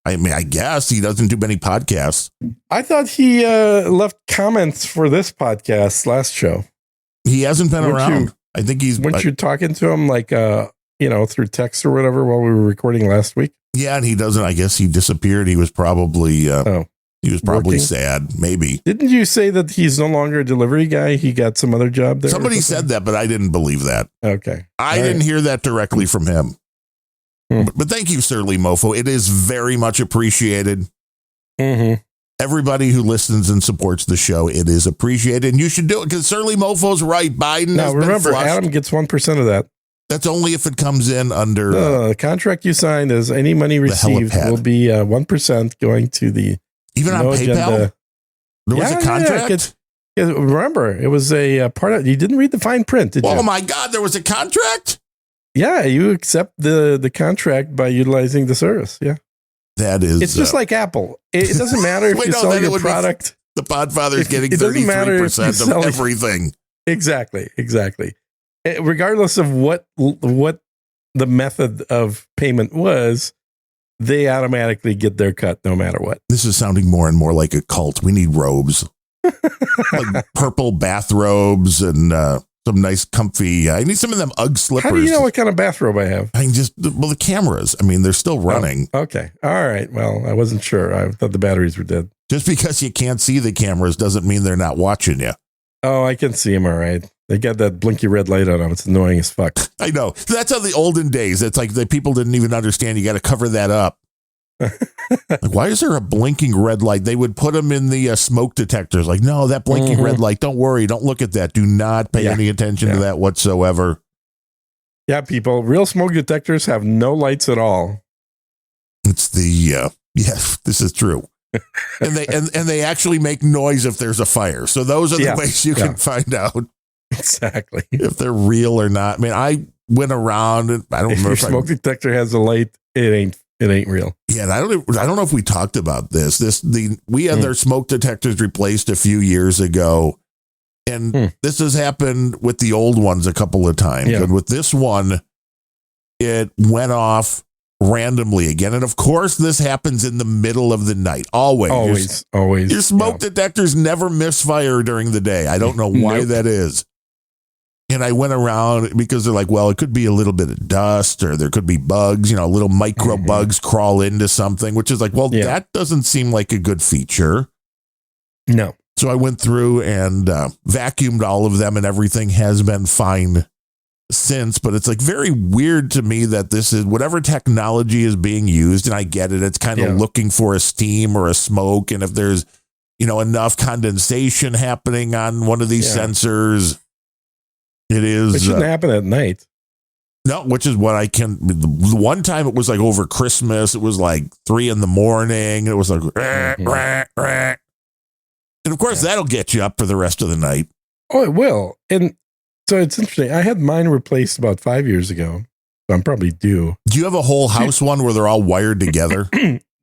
I mean, I guess he doesn't do many podcasts. I thought he left comments for this podcast last show. He hasn't been around. I think he's. Weren't you talking to him like, through text or whatever while we were recording last week? Yeah, and he doesn't. I guess he disappeared. He was probably, He was probably working? sad, maybe. Didn't you say that he's no longer a delivery guy? He got some other job there? Somebody said that, but I didn't believe that. Okay. I didn't hear that directly from him. Hmm. But thank you, Surly Mofo. It is very much appreciated. Mm-hmm. Everybody who listens and supports the show, it is appreciated. And you should do it because Surly Mofo's right. Biden Now, has remember, been flushed. Adam gets 1% of that. That's only if it comes in under... The contract you signed is any money received helipad. will be 1% going to the... even on PayPal? agenda. There was a contract? Remember, it was a part of... You didn't read the fine print, did you? Oh, my God. There was a contract? Yeah, you accept the contract by utilizing the service. Yeah. That is... It's just like Apple. It doesn't matter if you sell your product. The Podfather's getting it doesn't matter if you 33% sell of everything. Exactly. Regardless of what the method of payment was, they automatically get their cut no matter what. This is sounding more and more like a cult. We need robes. Like purple bathrobes and some nice comfy... I need some of them Ugg slippers. How do you know what kind of bathrobe I have? The cameras. I mean, they're still running. Oh, okay. All right. Well, I wasn't sure. I thought the batteries were dead. Just because you can't see the cameras doesn't mean they're not watching you. Oh, I can see them all right. They got that blinky red light on them. It's annoying as fuck. I know. That's how the olden days. It's like the people didn't even understand. You got to cover that up. Like, why is there a blinking red light? They would put them in the smoke detectors. Like, no, that blinking red light. Don't worry. Don't look at that. Do not pay any attention to that whatsoever. Yeah, people. Real smoke detectors have no lights at all. It's the yes, this is true. And they actually make noise if there's a fire. So those are the ways you can find out exactly if they're real or not. I mean, I went around and I don't remember if your smoke detector has a light. It ain't real. Yeah, and I don't know if we talked about this. We had their smoke detectors replaced a few years ago, and this has happened with the old ones a couple of times. Yeah. And with this one, it went off randomly again. And of course, this happens in the middle of the night. Always. Your smoke detectors never misfire during the day. I don't know why that is. And I went around because they're like, well, it could be a little bit of dust or there could be bugs, little micro bugs crawl into something, which is like, well, that doesn't seem like a good feature. No. So I went through and vacuumed all of them and everything has been fine since. But it's like very weird to me that this is whatever technology is being used. And I get it. It's kind of looking for a steam or a smoke. And if there's, enough condensation happening on one of these sensors, it is. It shouldn't happen at night. No, which is what I can. The one time it was like over Christmas. It was like 3 a.m. It was like, and of course that'll get you up for the rest of the night. Oh, it will. And so it's interesting. I had mine replaced about 5 years ago. So I'm probably due. Do you have a whole house one where they're all wired together?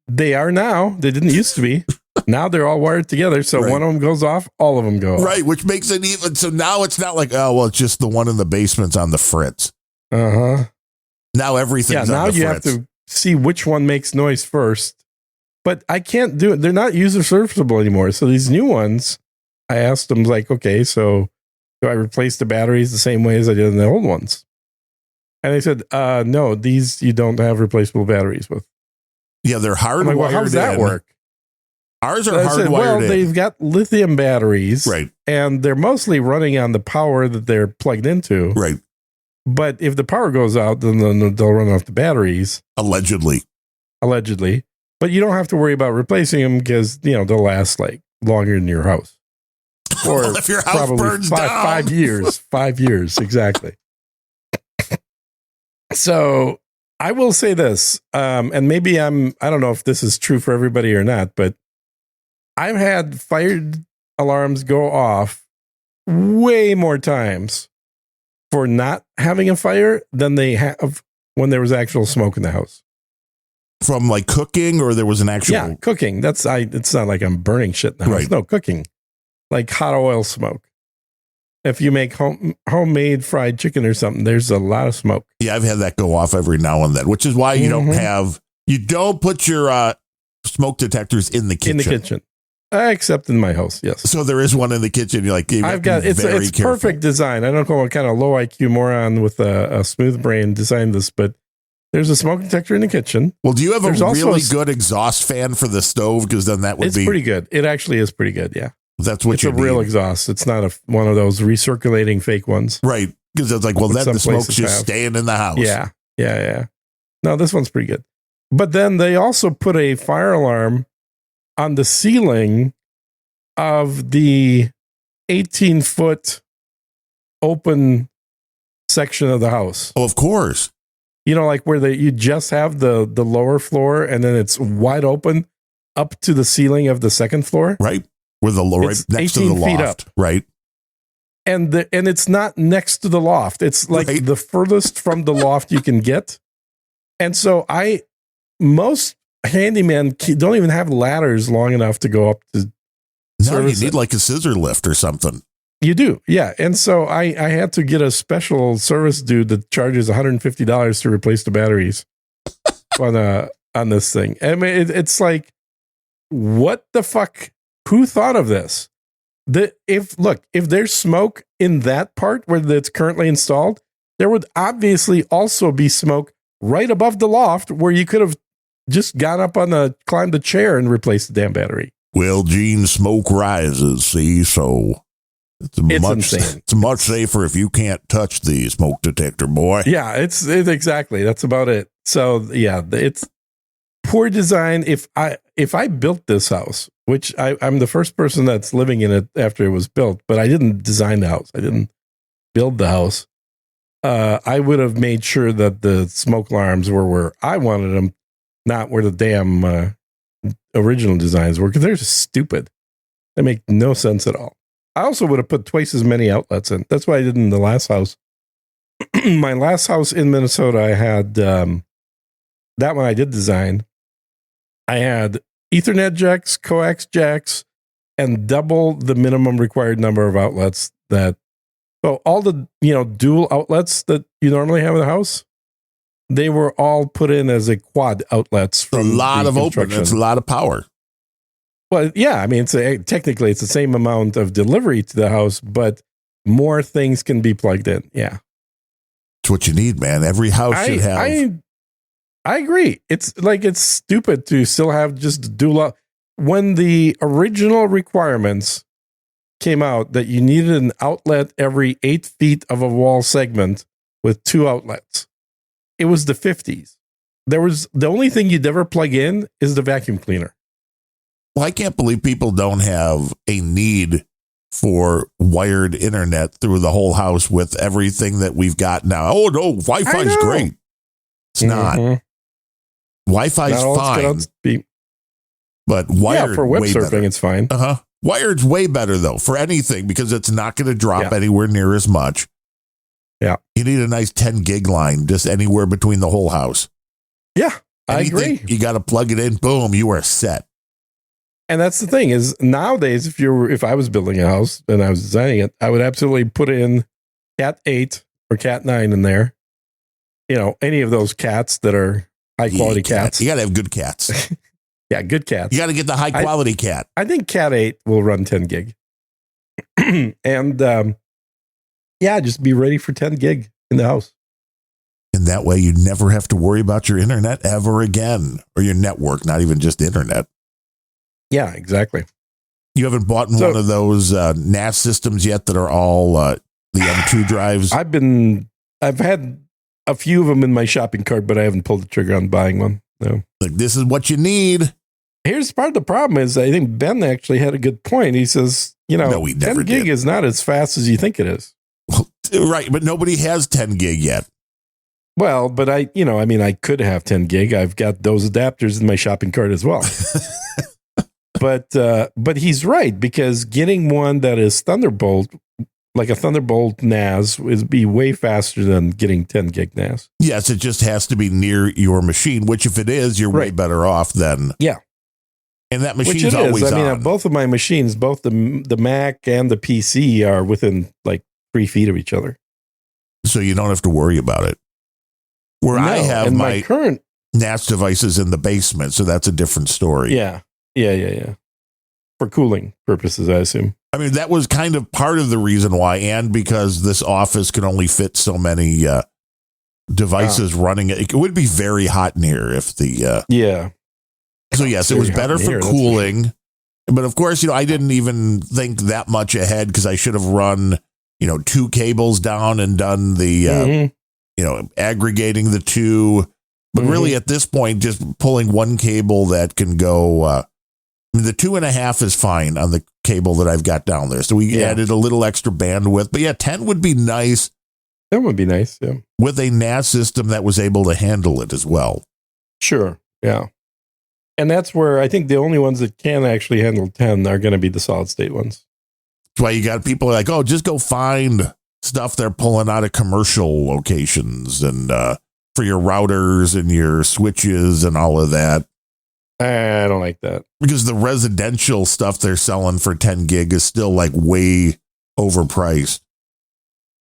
They are now. They didn't used to be. Now they're all wired together. So one of them goes off, all of them go off. Right, which makes it even. So now it's not like, oh, well, it's just the one in the basement's on the fritz. Uh-huh. Now everything's on the fritz. Now you have to see which one makes noise first. But I can't do it. They're not user serviceable anymore. So these new ones, I asked them, like, okay, so do I replace the batteries the same way as I did in the old ones? And they said, no, these you don't have replaceable batteries with. Yeah, they're hardwired. I'm like, well, how does that work? Ours are hardwired. Well, they've got lithium batteries, right? And they're mostly running on the power that they're plugged into, right? But if the power goes out, then they'll run off the batteries. Allegedly. But you don't have to worry about replacing them because they'll last like longer than your house. Or well, if your house burns down, 5 years. 5 years exactly. So I will say this, and maybe I don't know if this is true for everybody or not, but I've had fire alarms go off way more times for not having a fire than they have when there was actual smoke in the house. From like cooking, or there was an actual... Yeah, cooking. It's not like I'm burning shit in the house. Right. No, cooking. Like hot oil smoke. If you make homemade fried chicken or something, there's a lot of smoke. Yeah, I've had that go off every now and then, which is why you don't put your smoke detectors in the kitchen. In the kitchen. Except in my house, yes. So there is one in the kitchen. You're like, I've got it's perfect design. I don't know what kind of low IQ moron with a smooth brain designed this, but There's a smoke detector in the kitchen. Well, do you have a really good exhaust fan for the stove? Because then that would be pretty good. It actually is pretty good. Yeah, that's what it's a real exhaust. It's not one of those recirculating fake ones, right? Because it's like, well, then the smoke's just staying in the house. Yeah. No, this one's pretty good. But then they also put a fire alarm on the ceiling of the 18-foot open section of the house. Oh, of course. You know, like where you just have the lower floor and then it's wide open up to the ceiling of the second floor. Right. Where the lower, right next to the loft. Feet up. Right. And it's not next to the loft. It's like the furthest from the loft you can get. And so most handyman don't even have ladders long enough to go up to. No, you need like a scissor lift or something. You do, yeah. And so I had to get a special service dude that charges $150 to replace the batteries on this thing. I mean, it's like, what the fuck? Who thought of this? If there's smoke in that part where it's currently installed, there would obviously also be smoke right above the loft where you could have just got up climbed the chair and replaced the damn battery. Well, Gene, smoke rises, see, so it's insane. It's much safer if you can't touch the smoke detector, boy. Yeah, it's exactly. That's about it. So yeah, it's poor design. If I built this house, which I'm the first person that's living in it after it was built, but I didn't design the house. I didn't build the house. I would have made sure that the smoke alarms were where I wanted them, not where the damn original designs were, because they're just stupid. They make no sense at all. I also would have put twice as many outlets in. That's what I did in the last house. My last house in Minnesota, I had that one I did design. I had Ethernet jacks, coax jacks, and double the minimum required number of outlets so all the dual outlets that you normally have in the house, they were all put in as a quad outlets. A lot of open. That's a lot of power. Well, yeah. I mean, technically it's the same amount of delivery to the house, but more things can be plugged in. Yeah. It's what you need, man. Every house should have. I agree. It's stupid to still have just dual. When the original requirements came out that you needed an outlet every 8 feet of a wall segment with 2 outlets, it was the 50s. The only thing you'd ever plug in is the vacuum cleaner. Well, I can't believe people don't have a need for wired internet through the whole house with everything that we've got now. Oh, no, Wi-Fi's great. It's not. Wi-Fi's fine. But wired, for web surfing, better. It's fine. Wired's way better, though, for anything, because it's not going to drop anywhere near as much. Yeah. You need a nice 10 gig line just anywhere between the whole house. Yeah, I agree. You got to plug it in. Boom, you are set. And that's the thing is nowadays, if I was building a house and I was designing it, I would absolutely put in Cat 8 or Cat 9 in there. Any of those cats that are high quality cats. You got to have good cats. Yeah, good cats. You got to get the high quality cat. I think Cat 8 will run 10 gig. And just be ready for 10 gig in the house. And that way you never have to worry about your internet ever again, or your network, not even just internet. Yeah, exactly. You haven't bought one of those NAS systems yet that are all the M2 drives? I've had a few of them in my shopping cart, but I haven't pulled the trigger on buying one. No. Like, this is what you need. Here's part of the problem is I think Ben actually had a good point. He says, 10 gig is not as fast as you think it is. Right, but nobody has 10 gig yet. Well, but I could have 10 gig. I've got those adapters in my shopping cart as well. But he's right, because getting one that is Thunderbolt, like a Thunderbolt NAS, is be way faster than getting 10 gig NAS. Yes, it just has to be near your machine, which if it is, you're way better off than. Yeah. And that machine's always on. I mean, both of my machines, both the Mac and the PC are within like 3 feet of each other. So you don't have to worry about it. I have my current NAS devices in the basement, so that's a different story. Yeah. For cooling purposes, I assume. I mean, that was kind of part of the reason why, and because this office can only fit so many devices running it. It would be very hot in here if the So yes, it was better for cooling. But of course, I didn't even think that much ahead because I should have run, 2 cables down and done the, aggregating the 2. But really at this point, just pulling one cable that can go, the 2.5 is fine on the cable that I've got down there. So we added a little extra bandwidth. But 10 would be nice. That would be nice, yeah. With a NAS system that was able to handle it as well. Sure, yeah. And that's where I think the only ones that can actually handle 10 are going to be the solid state ones. That's why you got people like, just go find stuff they're pulling out of commercial locations and for your routers and your switches and all of that. I don't like that. Because the residential stuff they're selling for 10 gig is still like way overpriced.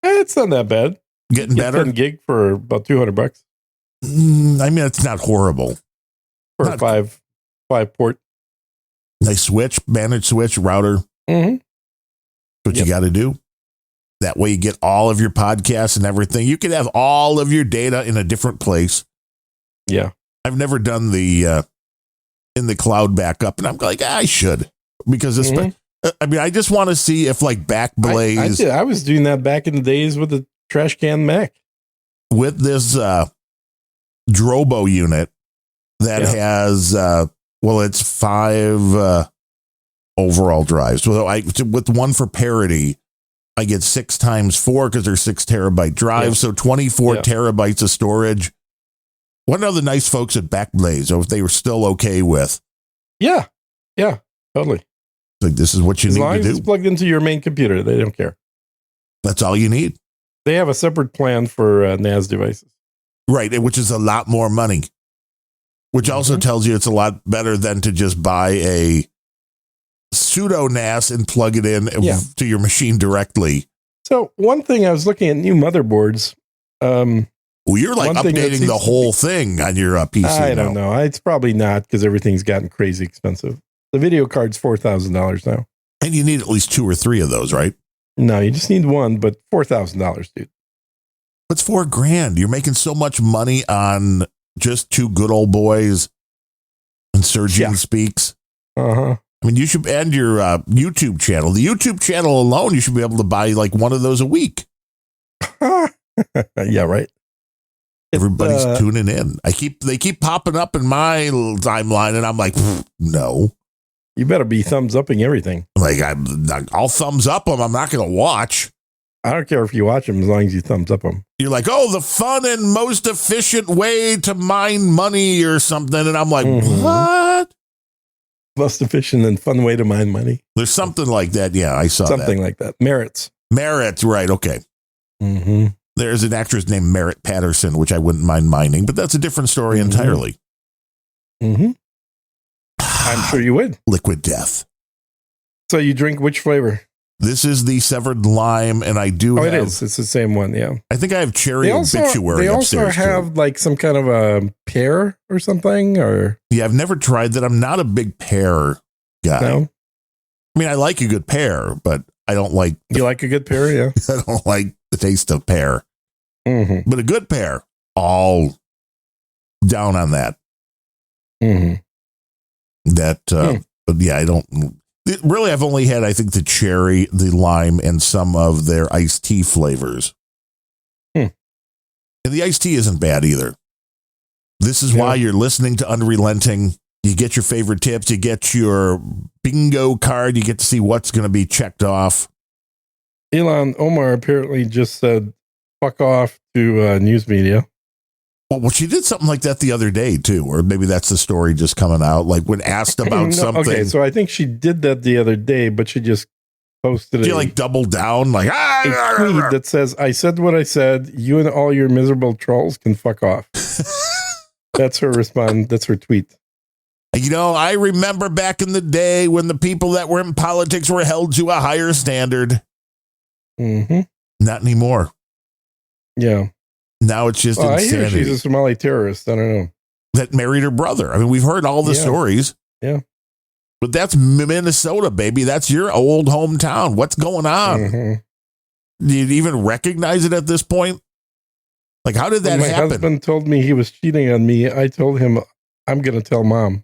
It's not that bad. Getting better? 10 gig for about $200. I mean, it's not horrible. For a five port. Nice switch, managed switch, router. Mm-hmm. What you got to do. That way you get all of your podcasts and everything. You can have all of your data in a different place. Yeah. I've never done the in the cloud backup, and I'm like, I should. Because I just want to see if like Backblaze. I was doing that back in the days with the trash can Mac. With this Drobo unit that has, it's 5 overall drives. So with one for parity, I get 6 times 4 because they're 6 terabyte drives. So 24 terabytes of storage. One of the nice folks at Backblaze, if they were still okay with. Yeah. Yeah, totally. Like, this is what you need to do. As long as it's plugged into your main computer, they don't care. That's all you need. They have a separate plan for NAS devices. Right, which is a lot more money. Which also tells you it's a lot better than to just buy a pseudo NAS and plug it in to your machine directly. So one thing, I was looking at new motherboards. You're like updating the whole thing on your PC. I don't know. It's probably not because everything's gotten crazy expensive. The video card's $4,000 now. And you need at least 2 or 3 of those, right? No, you just need one, but $4,000, dude. What's $4,000? You're making so much money on just 2 good old boys and Surgeon Speaks. Uh-huh. I mean, you should end your YouTube channel. The YouTube channel alone, you should be able to buy like one of those a week. Yeah, right. Everybody's tuning in. They keep popping up in my timeline, and I'm like, no. You better be thumbs upping everything. Like, I'll thumbs up them. I'm not going to watch. I don't care if you watch them as long as you thumbs up them. You're like, the fun and most efficient way to mine money or something. And I'm like, what? Most efficient and fun way to mine money. There's something like that. Yeah, I saw something like that. Merits, right. Okay. Mm-hmm. There's an actress named Merritt Patterson, which I wouldn't mind mining, but that's a different story entirely. Mm-hmm. I'm sure you would. Liquid death. So you drink which flavor? This is the severed lime, and I do have... it is. It's the same one, yeah. I think I have cherry obituary upstairs. They also have like some kind of a pear or something, or... Yeah, I've never tried that. I'm not a big pear guy. No? I mean, I like a good pear, but I don't like... You like a good pear, yeah? I don't like the taste of pear. Mm-hmm. But a good pear, all down on that. Mm-hmm. But yeah, I don't... Really, I've only had, I think, the cherry, the lime, and some of their iced tea flavors. And the iced tea isn't bad either. This is why you're listening to Unrelenting. You get your favorite tips. You get your bingo card. You get to see what's going to be checked off. Ilhan Omar apparently just said, fuck off to news media. Well, she did something like that the other day, too, or maybe that's the story just coming out. Like when asked about something. Okay, so I think she did that the other day, but she just posted she like doubled down, like a tweet that says, I said what I said. You and all your miserable trolls can fuck off. That's her response. That's her tweet. I remember back in the day when the people that were in politics were held to a higher standard. Mm-hmm. Not anymore. Yeah. Now it's just insanity. I hear she's a Somali terrorist. I don't know. That married her brother. I mean, we've heard all the stories. Yeah. But that's Minnesota, baby. That's your old hometown. What's going on? Mm-hmm. Do you even recognize it at this point? Like, how did that when my happen? husband told me he was cheating on me, I told him, I'm going to tell mom.